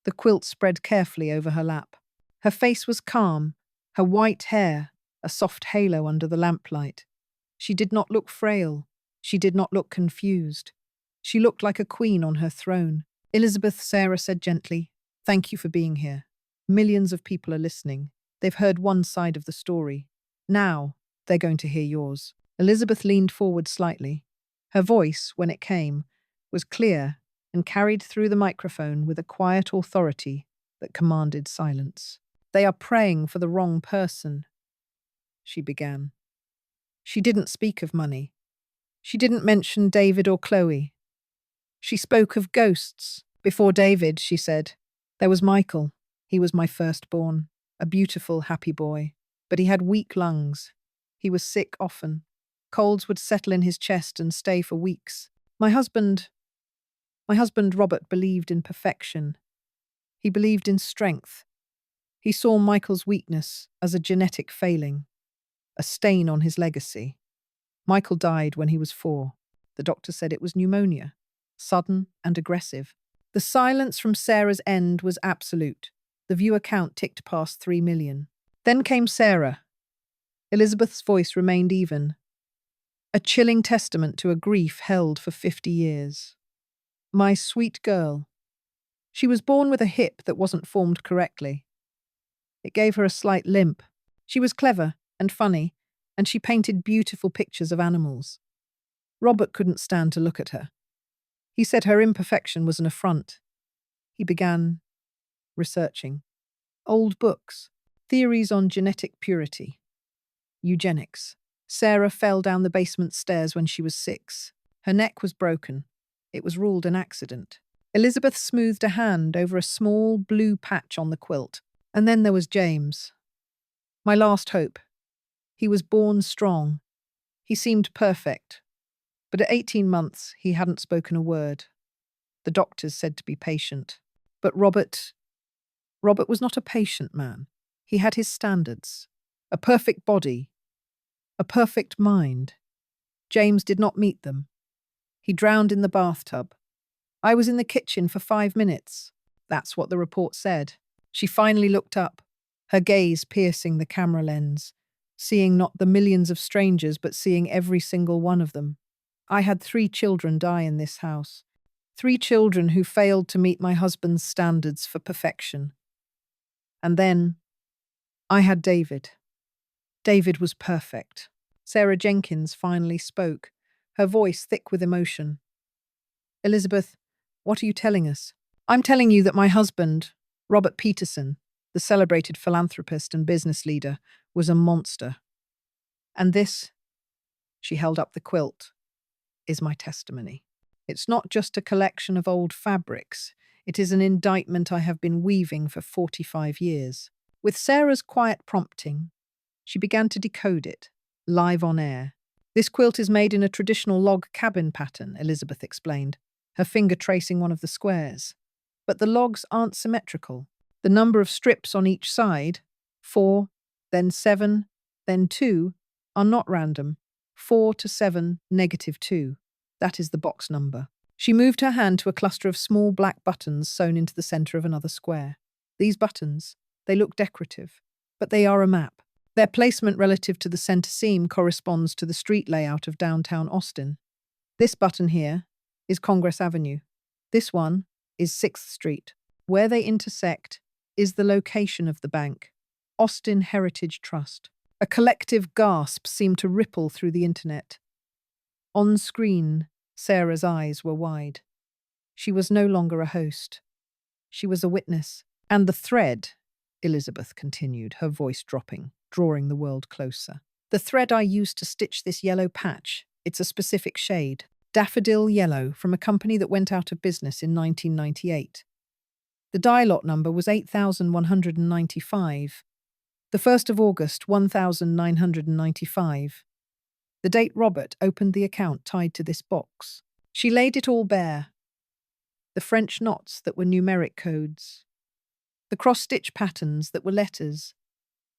the quilt spread carefully over her lap. Her face was calm, her white hair a soft halo under the lamplight. She did not look frail. She did not look confused. She looked like a queen on her throne. "Elizabeth," Sarah said gently, "thank you for being here. Millions of people are listening. They've heard one side of the story. Now, they're going to hear yours." Elizabeth leaned forward slightly. Her voice, when it came, was clear and carried through the microphone with a quiet authority that commanded silence. "They are praying for the wrong person," she began. She didn't speak of money. She didn't mention David or Chloe. She spoke of ghosts. Before David, she said, there was Michael. He was my firstborn, a beautiful, happy boy. But he had weak lungs. He was sick often. Colds would settle in his chest and stay for weeks. My husband Robert believed in perfection. He believed in strength. He saw Michael's weakness as a genetic failing, a stain on his legacy. Michael died when he was 4. The doctor said it was pneumonia, sudden and aggressive. The silence from Sarah's end was absolute. The viewer count ticked past 3 million. Then came Sarah. Elizabeth's voice remained even, a chilling testament to a grief held for 50 years. My sweet girl. She was born with a hip that wasn't formed correctly. It gave her a slight limp. She was clever and funny, and she painted beautiful pictures of animals. Robert couldn't stand to look at her. He said her imperfection was an affront. He began researching. Old books, theories on genetic purity, eugenics. Sarah fell down the basement stairs when she was 6. Her neck was broken. It was ruled an accident. Elizabeth smoothed a hand over a small blue patch on the quilt. And then there was James. My last hope. He was born strong. He seemed perfect. But at 18 months, he hadn't spoken a word. The doctors said to be patient. But Robert was not a patient man. He had his standards. A perfect body. A perfect mind. James did not meet them. He drowned in the bathtub. I was in the kitchen for 5 minutes. That's what the report said. She finally looked up, her gaze piercing the camera lens, seeing not the millions of strangers, but seeing every single one of them. I had 3 children die in this house. 3 children who failed to meet my husband's standards for perfection. And then I had David. David was perfect. Sarah Jenkins finally spoke, her voice thick with emotion. Elizabeth, what are you telling us? I'm telling you that my husband, Robert Peterson, the celebrated philanthropist and business leader, was a monster. And this, she held up the quilt, is my testimony. It's not just a collection of old fabrics. It is an indictment I have been weaving for 45 years. With Sarah's quiet prompting, she began to decode it, live on air. This quilt is made in a traditional log cabin pattern, Elizabeth explained, her finger tracing one of the squares. But the logs aren't symmetrical. The number of strips on each side, 4, then 7, then 2, are not random. 4 to 7, -2. That is the box number. She moved her hand to a cluster of small black buttons sewn into the center of another square. These buttons, they look decorative, but they are a map. Their placement relative to the center seam corresponds to the street layout of downtown Austin. This button here is Congress Avenue. This one is 6th Street. Where they intersect is the location of the bank, Austin Heritage Trust. A collective gasp seemed to ripple through the internet. On screen, Sarah's eyes were wide. She was no longer a host. She was a witness. And the thread, Elizabeth continued, her voice dropping, drawing the world closer. The thread I used to stitch this yellow patch, it's a specific shade, daffodil yellow, from a company that went out of business in 1998. The die lot number was 8,195. The 1st of August, 1995. The date Robert opened the account tied to this box. She laid it all bare. The French knots that were numeric codes. The cross-stitch patterns that were letters,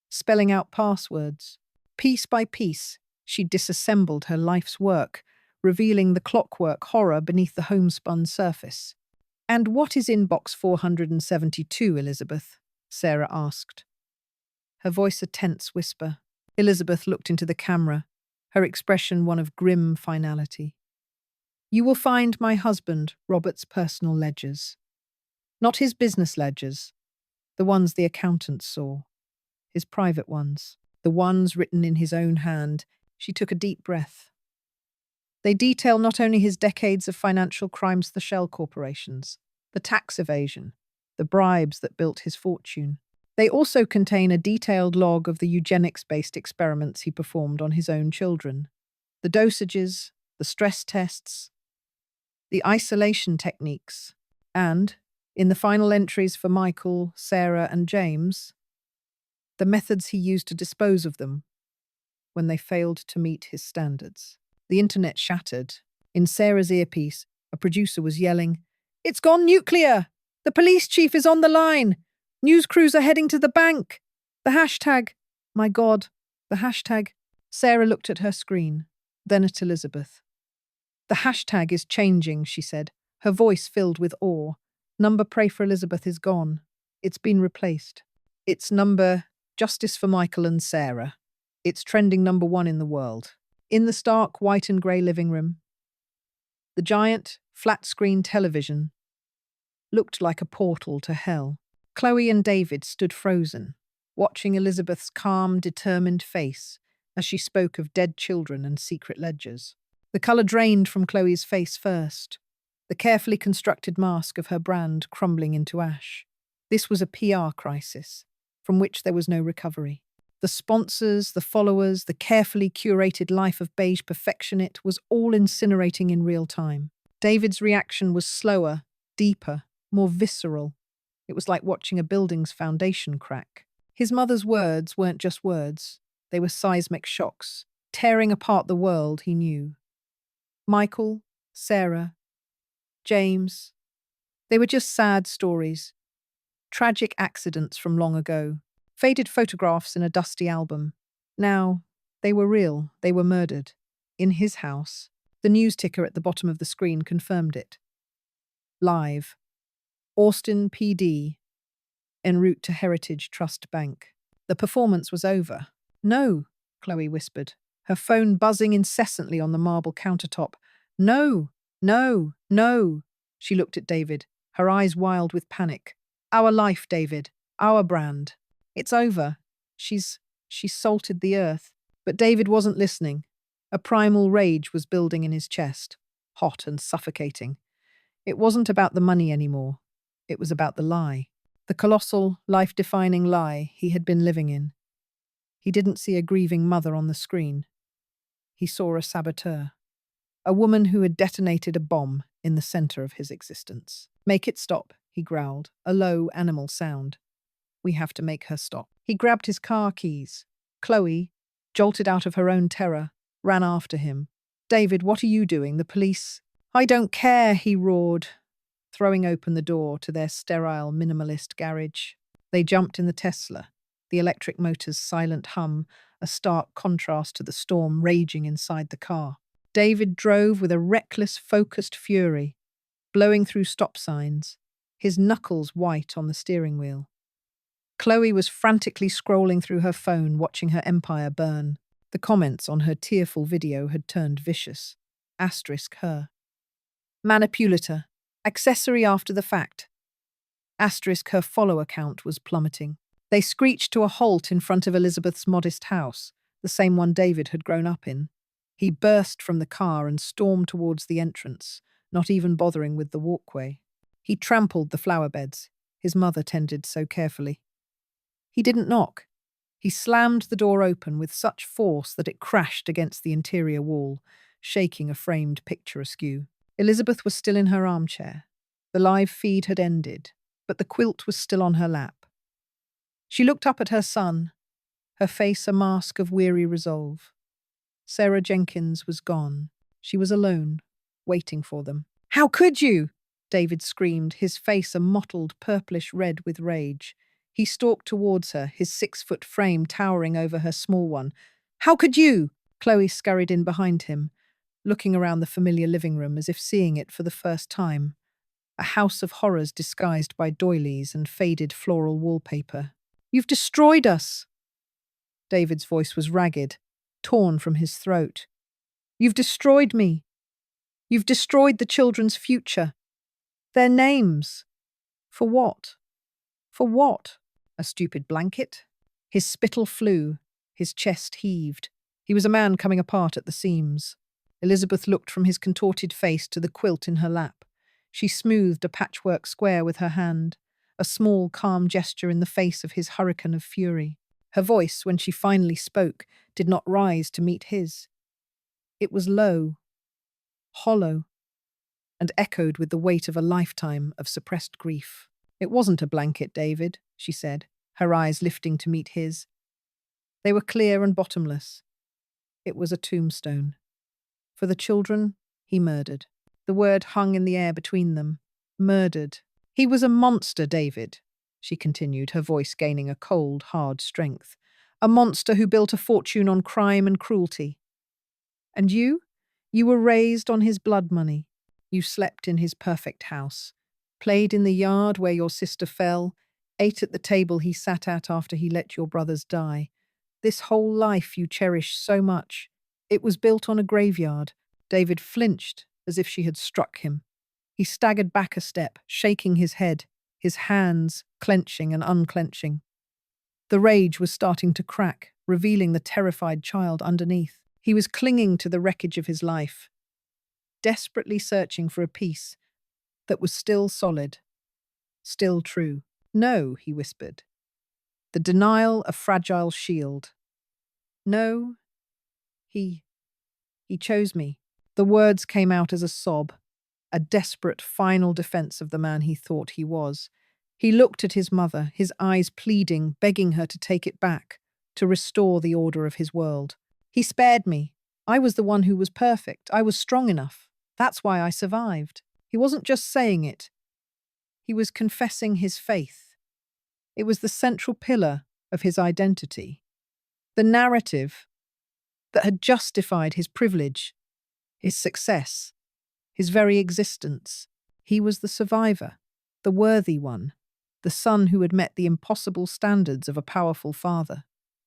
spelling out passwords. Piece by piece, she disassembled her life's work, revealing the clockwork horror beneath the homespun surface. And what is in box 472, Elizabeth? Sarah asked. Her voice a tense whisper. Elizabeth looked into the camera, her expression one of grim finality. You will find my husband, Robert's personal ledgers. Not his business ledgers, the ones the accountant saw. His private ones, the ones written in his own hand. She took a deep breath. They detail not only his decades of financial crimes, the shell corporations, the tax evasion, the bribes that built his fortune. They also contain a detailed log of the eugenics-based experiments he performed on his own children. The dosages, the stress tests. the isolation techniques, and, in the final entries for Michael, Sarah, and James, the methods he used to dispose of them when they failed to meet his standards. The internet shattered. In Sarah's earpiece, a producer was yelling, "It's gone nuclear! The police chief is on the line! News crews are heading to the bank! The hashtag! My God, the hashtag!" Sarah looked at her screen, then at Elizabeth. "The hashtag is changing," she said, her voice filled with awe. "Number Pray for Elizabeth is gone. It's been replaced. It's number Justice for Michael and Sarah. It's trending #1 in the world." In the stark white and grey living room, the giant, flat-screen television looked like a portal to hell. Chloe and David stood frozen, watching Elizabeth's calm, determined face as she spoke of dead children and secret ledgers. The colour drained from Chloe's face first, the carefully constructed mask of her brand crumbling into ash. This was a PR crisis, from which there was no recovery. The sponsors, the followers, the carefully curated life of beige perfection, it was all incinerating in real time. David's reaction was slower, deeper, more visceral. It was like watching a building's foundation crack. His mother's words weren't just words. They were seismic shocks, tearing apart the world he knew. Michael, Sarah, James, they were just sad stories. Tragic accidents from long ago. Faded photographs in a dusty album. Now, they were real. They were murdered. In his house. The news ticker at the bottom of the screen confirmed it. Live. Austin PD. En route to Heritage Trust Bank. The performance was over. "No," Chloe whispered, her phone buzzing incessantly on the marble countertop. "No, no, no." She looked at David, her eyes wild with panic. "Our life, David. Our brand. It's over. She's salted the earth." But David wasn't listening. A primal rage was building in his chest, hot and suffocating. It wasn't about the money anymore. It was about the lie. The colossal, life-defining lie he had been living in. He didn't see a grieving mother on the screen. He saw a saboteur. A woman who had detonated a bomb in the center of his existence. "Make it stop," he growled, a low, animal sound. "We have to make her stop." He grabbed his car keys. Chloe, jolted out of her own terror, ran after him. "David, what are you doing? The police—" "I don't care," he roared, throwing open the door to their sterile, minimalist garage. They jumped in the Tesla, the electric motor's silent hum, a stark contrast to the storm raging inside the car. David drove with a reckless, focused fury, blowing through stop signs, his knuckles white on the steering wheel. Chloe was frantically scrolling through her phone, watching her empire burn. The comments on her tearful video had turned vicious. Asterisk her. Manipulator. Accessory after the fact. Asterisk her follower count was plummeting. They screeched to a halt in front of Elizabeth's modest house, the same one David had grown up in. He burst from the car and stormed towards the entrance, not even bothering with the walkway. He trampled the flower beds his mother tended so carefully. He didn't knock. He slammed the door open with such force that it crashed against the interior wall, shaking a framed picture askew. Elizabeth was still in her armchair. The live feed had ended, but the quilt was still on her lap. She looked up at her son, her face a mask of weary resolve. Sarah Jenkins was gone. She was alone, waiting for them. "How could you?" David screamed, his face a mottled purplish red with rage. He stalked towards her, his 6-foot frame towering over her small one. "How could you?" Chloe scurried in behind him, looking around the familiar living room as if seeing it for the first time. A house of horrors disguised by doilies and faded floral wallpaper. "You've destroyed us!" David's voice was ragged, torn from his throat. "You've destroyed me. You've destroyed the children's future. Their names. For what? For what? A stupid blanket?" His spittle flew. His chest heaved. He was a man coming apart at the seams. Elizabeth looked from his contorted face to the quilt in her lap. She smoothed a patchwork square with her hand, a small, calm gesture in the face of his hurricane of fury. Her voice, when she finally spoke, did not rise to meet his. It was low, hollow. and echoed with the weight of a lifetime of suppressed grief. "It wasn't a blanket, David," she said, her eyes lifting to meet his. They were clear and bottomless. It was a tombstone. For the children, he murdered. The word hung in the air between them. Murdered. "He was a monster, David," she continued, her voice gaining a cold, hard strength. "A monster who built a fortune on crime and cruelty. And you? You were raised on his blood money. You slept in his perfect house, played in the yard where your sister fell, ate at the table he sat at after he let your brothers die. This whole life you cherish so much. It was built on a graveyard." David flinched as if she had struck him. He staggered back a step, shaking his head, his hands clenching and unclenching. The rage was starting to crack, revealing the terrified child underneath. He was clinging to the wreckage of his life, desperately searching for a piece that was still solid, still true. "No," he whispered. The denial a fragile shield. "No, he chose me." The words came out as a sob, a desperate final defense of the man he thought he was. He looked at his mother, his eyes pleading, begging her to take it back, to restore the order of his world. "He spared me. I was the one who was perfect. I was strong enough. That's why I survived." He wasn't just saying it. He was confessing his faith. It was the central pillar of his identity. The narrative that had justified his privilege, his success, his very existence. He was the survivor, the worthy one, the son who had met the impossible standards of a powerful father.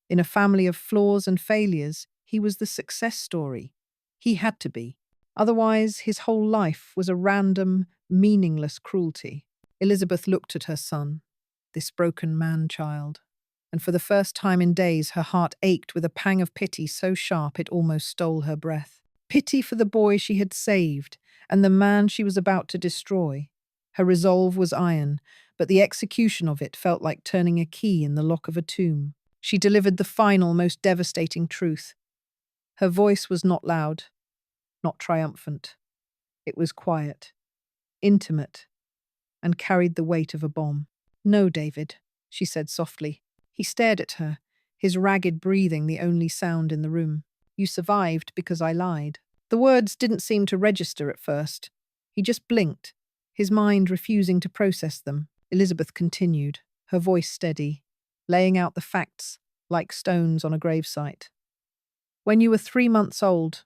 In a family of flaws and failures, he was the success story. He had to be. Otherwise, his whole life was a random, meaningless cruelty. Elizabeth looked at her son, this broken man-child, and for the first time in days her heart ached with a pang of pity so sharp it almost stole her breath. Pity for the boy she had saved and the man she was about to destroy. Her resolve was iron, but the execution of it felt like turning a key in the lock of a tomb. She delivered the final, most devastating truth. Her voice was not loud, not triumphant. It was quiet, intimate, and carried the weight of a bomb. "No, David," she said softly. He stared at her, his ragged breathing the only sound in the room. "You survived because I lied." The words didn't seem to register at first. He just blinked, his mind refusing to process them. Elizabeth continued, her voice steady, laying out the facts like stones on a gravesite. "When you were 3 months old,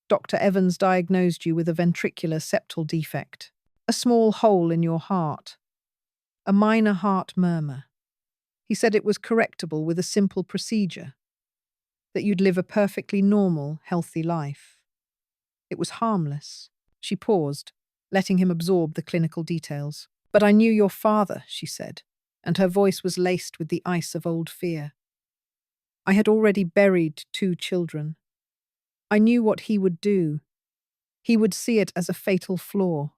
Dr. Evans diagnosed you with a ventricular septal defect, a small hole in your heart, a minor heart murmur. He said it was correctable with a simple procedure, that you'd live a perfectly normal, healthy life. It was harmless." She paused, letting him absorb the clinical details. "But I knew your father," she said, and her voice was laced with the ice of old fear. "I had already buried 2 children. I knew what he would do. He would see it as a fatal flaw,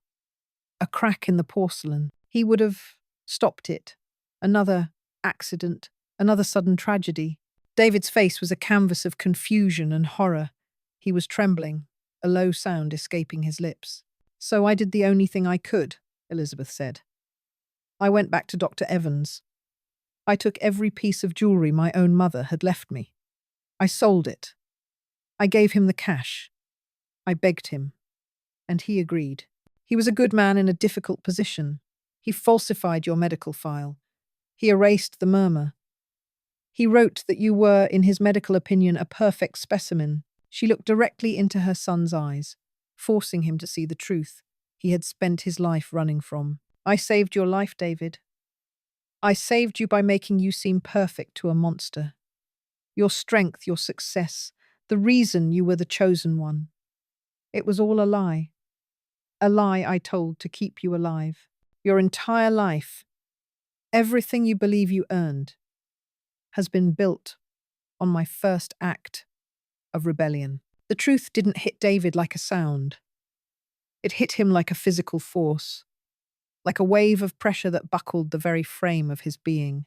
a crack in the porcelain. He would have stopped it. Another accident, another sudden tragedy." David's face was a canvas of confusion and horror. He was trembling, a low sound escaping his lips. "So I did the only thing I could," Elizabeth said. "I went back to Dr. Evans. I took every piece of jewelry my own mother had left me. I sold it. I gave him the cash. I begged him. And he agreed. He was a good man in a difficult position. He falsified your medical file. He erased the murmur. He wrote that you were, in his medical opinion, a perfect specimen." She looked directly into her son's eyes, forcing him to see the truth he had spent his life running from. "I saved your life, David. I saved you by making you seem perfect to a monster. Your strength, your success, the reason you were the chosen one. It was all a lie. A lie I told to keep you alive. Your entire life, everything you believe you earned, has been built on my first act of rebellion." The truth didn't hit David like a sound. It hit him like a physical force, like a wave of pressure that buckled the very frame of his being.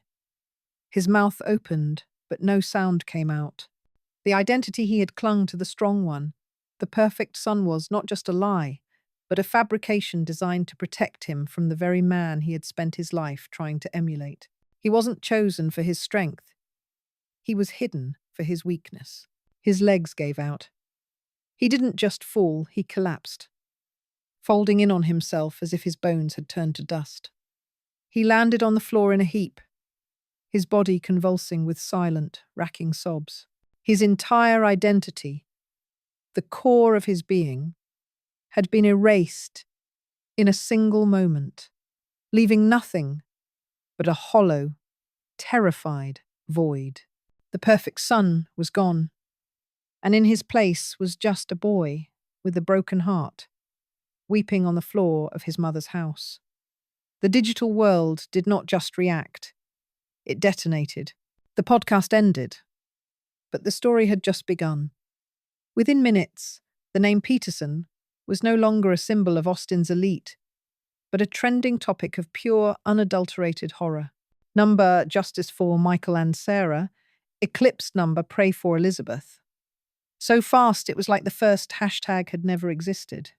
His mouth opened, but no sound came out. The identity he had clung to, the strong one, the perfect son, was not just a lie. but a fabrication designed to protect him from the very man he had spent his life trying to emulate. He wasn't chosen for his strength. He was hidden for his weakness. His legs gave out. He didn't just fall, he collapsed, folding in on himself as if his bones had turned to dust. He landed on the floor in a heap, his body convulsing with silent, racking sobs. His entire identity, the core of his being, had been erased in a single moment, leaving nothing but a hollow, terrified void. The perfect sun was gone, and in his place was just a boy with a broken heart, weeping on the floor of his mother's house. The digital world did not just react, it detonated. The podcast ended, but the story had just begun. Within minutes, the name Peterson was no longer a symbol of Austin's elite, but a trending topic of pure, unadulterated horror. Number Justice for Michael and Sarah eclipsed number Pray for Elizabeth. So fast it was like the first hashtag had never existed.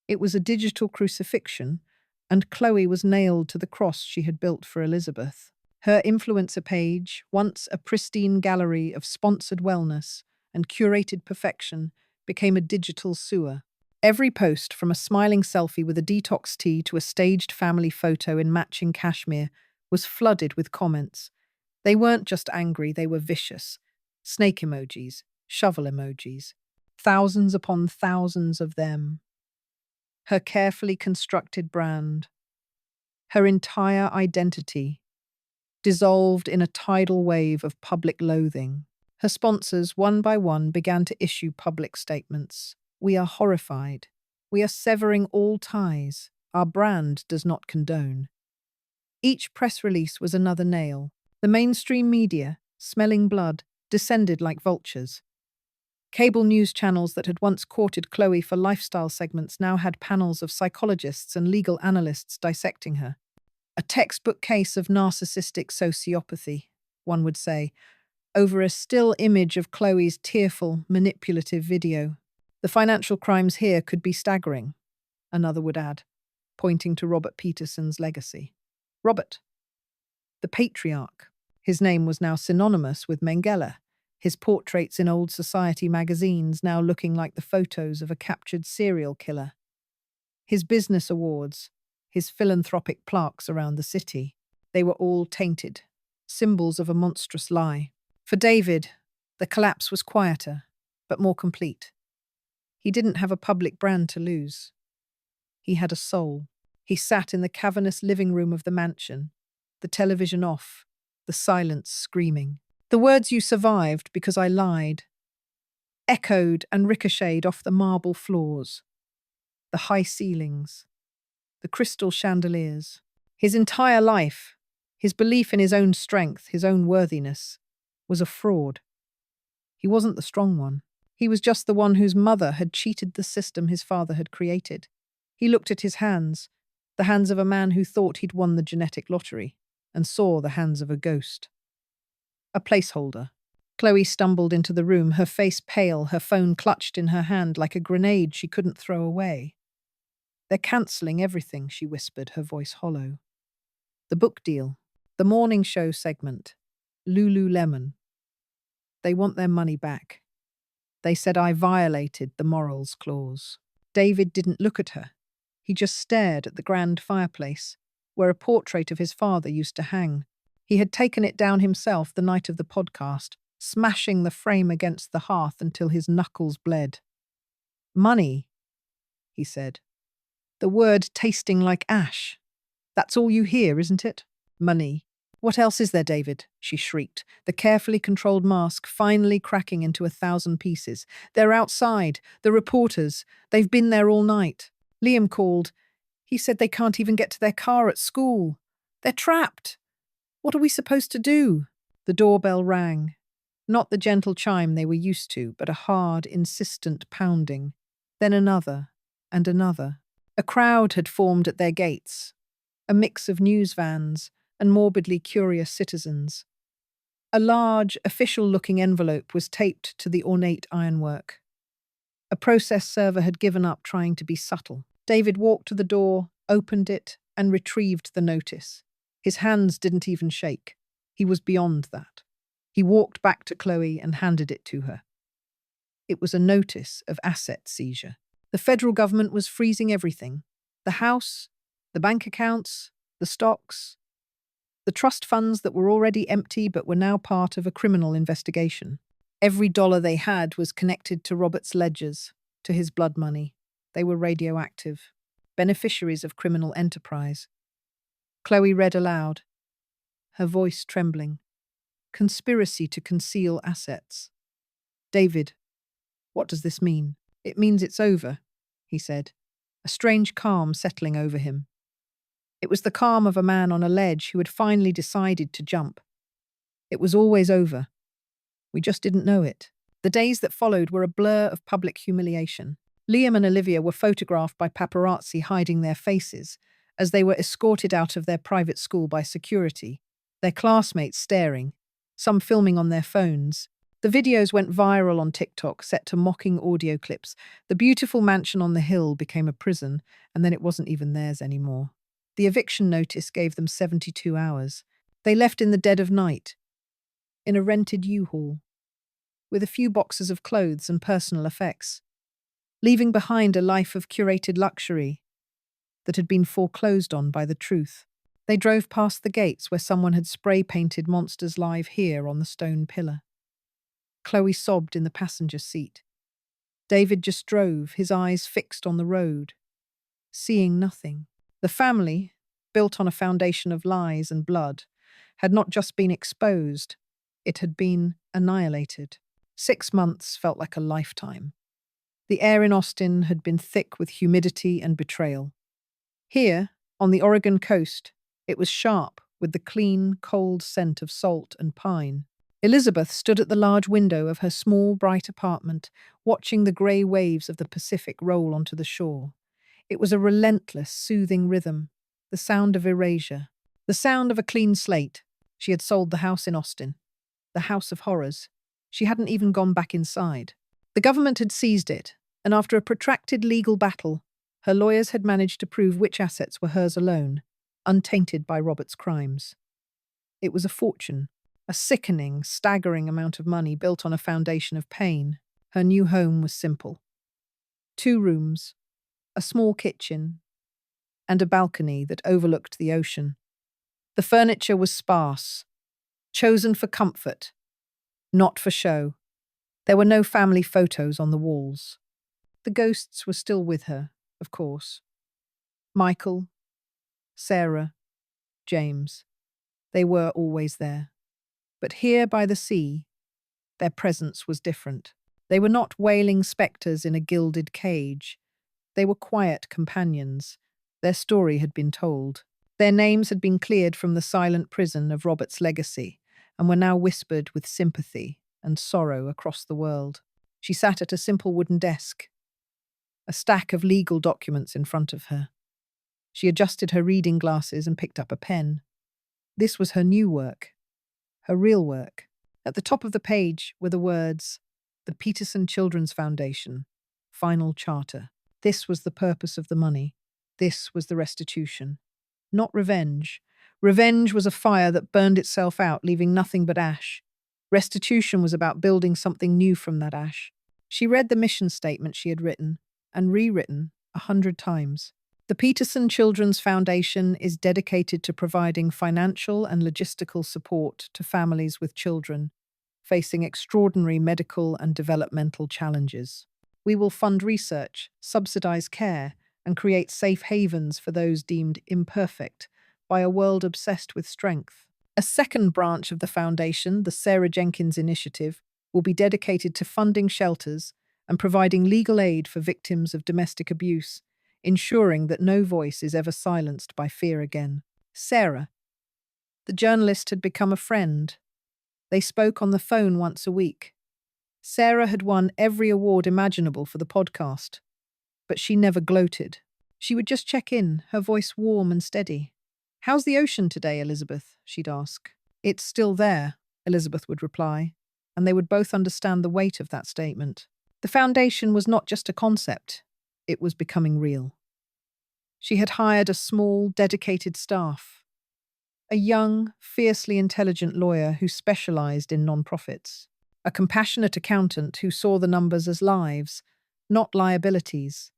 It was a digital crucifixion, and Chloe was nailed to the cross she had built for Elizabeth. Her influencer page, once a pristine gallery of sponsored wellness and curated perfection, became a digital sewer. Every post, from a smiling selfie with a detox tea to a staged family photo in matching cashmere, was flooded with comments. They weren't just angry, they were vicious. Snake emojis, shovel emojis, thousands upon thousands of them. Her carefully constructed brand, her entire identity, dissolved in a tidal wave of public loathing. Her sponsors, one by one, began to issue public statements. We are horrified. We are severing all ties. Our brand does not condone. Each press release was another nail. The mainstream media, smelling blood, descended like vultures. Cable news channels that had once courted Chloe for lifestyle segments now had panels of psychologists and legal analysts dissecting her. A textbook case of narcissistic sociopathy, one would say, over a still image of Chloe's tearful, manipulative video. The financial crimes here could be staggering, another would add, pointing to Robert Peterson's legacy. Robert, the patriarch. His name was now synonymous with Mengele, his portraits in old society magazines now looking like the photos of a captured serial killer. His business awards, his philanthropic plaques around the city, they were all tainted, symbols of a monstrous lie. For David, the collapse was quieter, but more complete. He didn't have a public brand to lose. He had a soul. He sat in the cavernous living room of the mansion, the television off, the silence screaming. The words "you survived because I lied" echoed and ricocheted off the marble floors, the high ceilings, the crystal chandeliers. His entire life, his belief in his own strength, his own worthiness, was a fraud. He wasn't the strong one. He was just the one whose mother had cheated the system his father had created. He looked at his hands, the hands of a man who thought he'd won the genetic lottery, and saw the hands of a ghost. A placeholder. Chloe stumbled into the room, her face pale, her phone clutched in her hand like a grenade she couldn't throw away. They're cancelling everything, she whispered, her voice hollow. The book deal, the morning show segment, Lululemon. They want their money back. They said I violated the morals clause. David didn't look at her. He just stared at the grand fireplace, where a portrait of his father used to hang. He had taken it down himself the night of the podcast, smashing the frame against the hearth until his knuckles bled. Money, he said. The word tasting like ash. That's all you hear, isn't it? Money. What else is there, David? She shrieked, the carefully controlled mask finally cracking into 1,000 pieces. They're outside. The reporters. They've been there all night. Liam called. He said they can't even get to their car at school. They're trapped. What are we supposed to do? The doorbell rang. Not the gentle chime they were used to, but a hard, insistent pounding. Then another, and another. A crowd had formed at their gates, a mix of news vans and morbidly curious citizens. A large, official-looking envelope was taped to the ornate ironwork. A process server had given up trying to be subtle. David walked to the door, opened it, and retrieved the notice. His hands didn't even shake. He was beyond that. He walked back to Chloe and handed it to her. It was a notice of asset seizure. The federal government was freezing everything: the house, the bank accounts, the stocks, the trust funds that were already empty but were now part of a criminal investigation. Every dollar they had was connected to Robert's ledgers, to his blood money. They were radioactive, beneficiaries of criminal enterprise. Chloe read aloud, her voice trembling. Conspiracy to conceal assets. David, what does this mean? It means it's over, he said, a strange calm settling over him. It was the calm of a man on a ledge who had finally decided to jump. It was always over. We just didn't know it. The days that followed were a blur of public humiliation. Liam and Olivia were photographed by paparazzi hiding their faces as they were escorted out of their private school by security, their classmates staring, some filming on their phones. The videos went viral on TikTok, set to mocking audio clips. The beautiful mansion on the hill became a prison, and then it wasn't even theirs anymore. The eviction notice gave them 72 hours. They left in the dead of night, in a rented U-Haul, with a few boxes of clothes and personal effects, leaving behind a life of curated luxury that had been foreclosed on by the truth. They drove past the gates where someone had spray-painted "Monsters Live Here" on the stone pillar. Chloe sobbed in the passenger seat. David just drove, his eyes fixed on the road, seeing nothing. The family, built on a foundation of lies and blood, had not just been exposed, it had been annihilated. 6 months felt like a lifetime. The air in Austin had been thick with humidity and betrayal. Here, on the Oregon coast, it was sharp with the clean, cold scent of salt and pine. Elizabeth stood at the large window of her small, bright apartment, watching the grey waves of the Pacific roll onto the shore. It was a relentless, soothing rhythm, the sound of erasure, the sound of a clean slate. She had sold the house in Austin, the house of horrors. She hadn't even gone back inside. The government had seized it, and after a protracted legal battle, her lawyers had managed to prove which assets were hers alone, untainted by Robert's crimes. It was a fortune, a sickening, staggering amount of money built on a foundation of pain. Her new home was simple. 2 rooms, a small kitchen, and a balcony that overlooked the ocean. The furniture was sparse, chosen for comfort, not for show. There were no family photos on the walls. The ghosts were still with her, of course. Michael, Sarah, James. They were always there. But here by the sea, their presence was different. They were not wailing spectres in a gilded cage. They were quiet companions. Their story had been told. Their names had been cleared from the silent prison of Robert's legacy and were now whispered with sympathy and sorrow across the world. She sat at a simple wooden desk, a stack of legal documents in front of her. She adjusted her reading glasses and picked up a pen. This was her new work, her real work. At the top of the page were the words, "The Peterson Children's Foundation, Final Charter." This was the purpose of the money. This was the restitution. Not revenge. Revenge was a fire that burned itself out, leaving nothing but ash. Restitution was about building something new from that ash. She read the mission statement she had written and rewritten 100 times. The Peterson Children's Foundation is dedicated to providing financial and logistical support to families with children facing extraordinary medical and developmental challenges. We will fund research, subsidize care, and create safe havens for those deemed imperfect by a world obsessed with strength. A second branch of the foundation, the Sarah Jenkins Initiative, will be dedicated to funding shelters and providing legal aid for victims of domestic abuse, ensuring that no voice is ever silenced by fear again. Sarah, the journalist, had become a friend. They spoke on the phone once a week. Sarah had won every award imaginable for the podcast, but she never gloated. She would just check in, her voice warm and steady. "How's the ocean today, Elizabeth?" she'd ask. "It's still there," Elizabeth would reply, and they would both understand the weight of that statement. The foundation was not just a concept, it was becoming real. She had hired a small, dedicated staff, a young, fiercely intelligent lawyer who specialized in nonprofits, a compassionate accountant who saw the numbers as lives, not liabilities.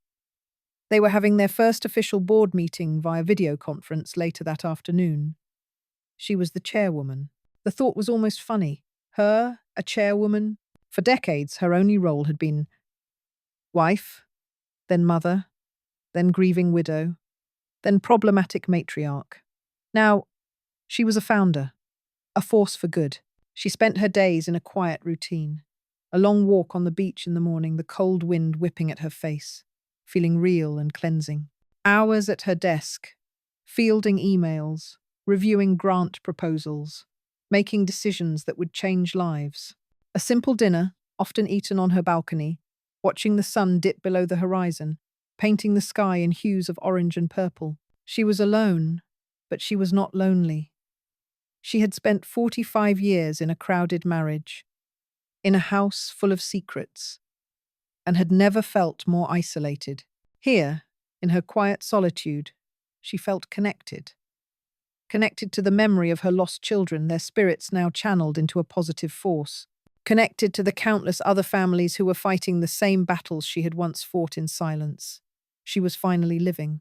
They were having their first official board meeting via video conference later that afternoon. She was the chairwoman. The thought was almost funny. Her, a chairwoman? For decades, her only role had been wife, then mother, then grieving widow, then problematic matriarch. Now, she was a founder, a force for good. She spent her days in a quiet routine. A long walk on the beach in the morning, the cold wind whipping at her face, feeling real and cleansing. Hours at her desk, fielding emails, reviewing grant proposals, making decisions that would change lives. A simple dinner, often eaten on her balcony, watching the sun dip below the horizon, painting the sky in hues of orange and purple. She was alone, but she was not lonely. She had spent 45 years in a crowded marriage, in a house full of secrets, and had never felt more isolated. Here, in her quiet solitude, she felt connected. Connected to the memory of her lost children, their spirits now channeled into a positive force. Connected to the countless other families who were fighting the same battles she had once fought in silence. She was finally living.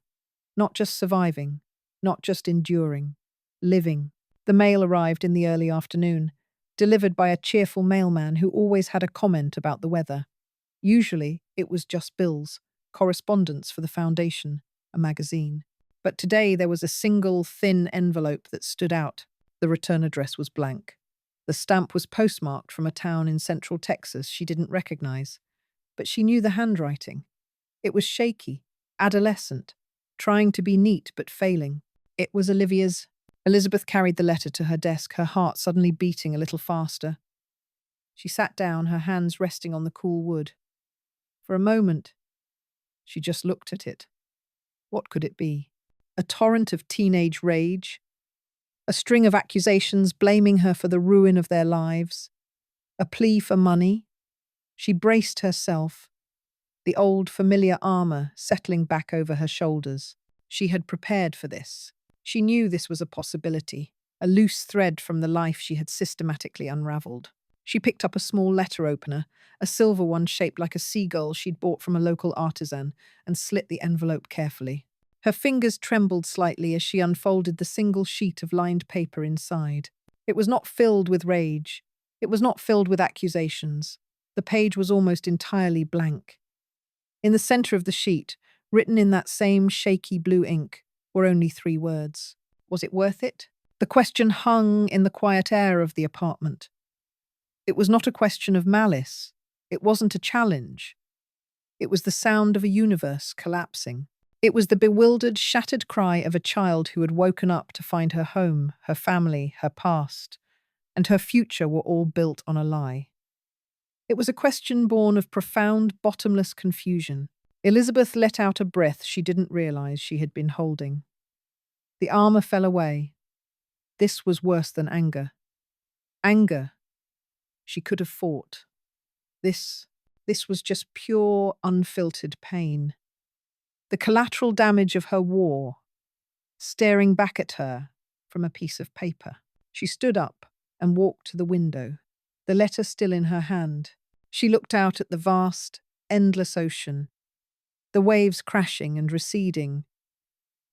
Not just surviving, not just enduring, living. The mail arrived in the early afternoon, delivered by a cheerful mailman who always had a comment about the weather. Usually, it was just bills, correspondence for the foundation, a magazine. But today there was a single, thin envelope that stood out. The return address was blank. The stamp was postmarked from a town in central Texas she didn't recognize. But she knew the handwriting. It was shaky, adolescent, trying to be neat but failing. It was Olivia's. Elizabeth carried the letter to her desk, her heart suddenly beating a little faster. She sat down, her hands resting on the cool wood. For a moment, she just looked at it. What could it be? A torrent of teenage rage? A string of accusations blaming her for the ruin of their lives? A plea for money? She braced herself, the old familiar armor settling back over her shoulders. She had prepared for this. She knew this was a possibility, a loose thread from the life she had systematically unraveled. She picked up a small letter opener, a silver one shaped like a seagull she'd bought from a local artisan, and slit the envelope carefully. Her fingers trembled slightly as she unfolded the single sheet of lined paper inside. It was not filled with rage. It was not filled with accusations. The page was almost entirely blank. In the center of the sheet, written in that same shaky blue ink, were only 3 words. Was it worth it? The question hung in the quiet air of the apartment. It was not a question of malice. It wasn't a challenge. It was the sound of a universe collapsing. It was the bewildered, shattered cry of a child who had woken up to find her home, her family, her past, and her future were all built on a lie. It was a question born of profound, bottomless confusion. Elizabeth let out a breath she didn't realize she had been holding. The armor fell away. This was worse than anger. Anger. She could have fought. This was just pure, unfiltered pain. The collateral damage of her war, staring back at her from a piece of paper. She stood up and walked to the window, the letter still in her hand. She looked out at the vast, endless ocean, the waves crashing and receding,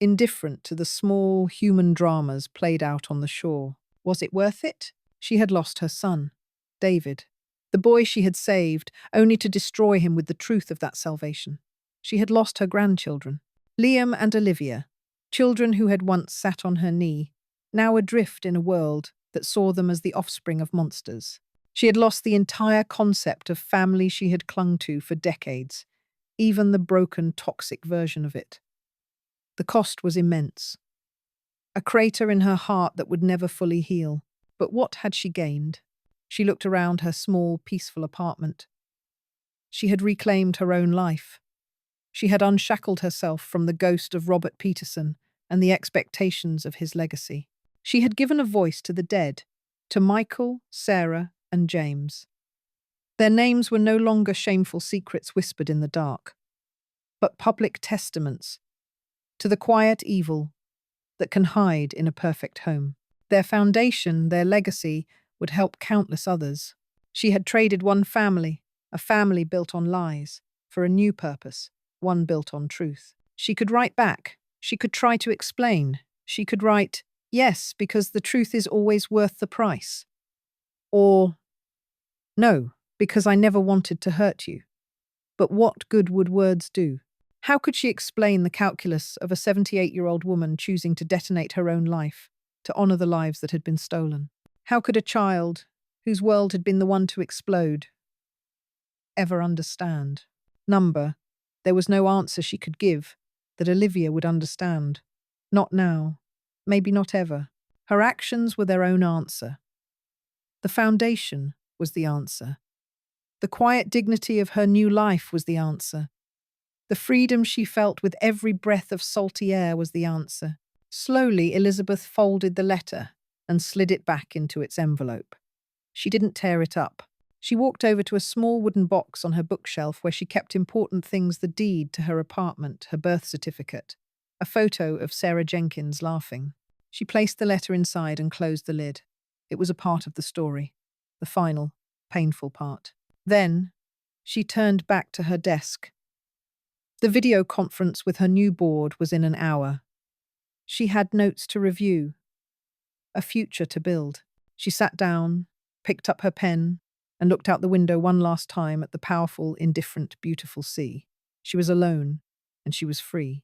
indifferent to the small human dramas played out on the shore. Was it worth it? She had lost her son, David, the boy she had saved, only to destroy him with the truth of that salvation. She had lost her grandchildren, Liam and Olivia, children who had once sat on her knee, now adrift in a world that saw them as the offspring of monsters. She had lost the entire concept of family she had clung to for decades, even the broken, toxic version of it. The cost was immense. A crater in her heart that would never fully heal. But what had she gained? She looked around her small, peaceful apartment. She had reclaimed her own life. She had unshackled herself from the ghost of Robert Peterson and the expectations of his legacy. She had given a voice to the dead, to Michael, Sarah, and James. Their names were no longer shameful secrets whispered in the dark, but public testaments to the quiet evil that can hide in a perfect home. Their foundation, their legacy, would help countless others. She had traded one family, a family built on lies, for a new purpose, one built on truth. She could write back. She could try to explain. She could write, yes, because the truth is always worth the price. Or, no, because I never wanted to hurt you. But what good would words do? How could she explain the calculus of a 78-year-old woman choosing to detonate her own life to honor the lives that had been stolen? How could a child, whose world had been the one to explode, ever understand? There was no answer she could give that Olivia would understand. Not now. Maybe not ever. Her actions were their own answer. The foundation was the answer. The quiet dignity of her new life was the answer. The freedom she felt with every breath of salty air was the answer. Slowly, Elizabeth folded the letter and slid it back into its envelope. She didn't tear it up. She walked over to a small wooden box on her bookshelf where she kept important things: the deed to her apartment, her birth certificate, a photo of Sarah Jenkins laughing. She placed the letter inside and closed the lid. It was a part of the story, the final, painful part. Then, she turned back to her desk. The video conference with her new board was in an hour. She had notes to review, a future to build. She sat down, picked up her pen, and looked out the window one last time at the powerful, indifferent, beautiful sea. She was alone, and she was free.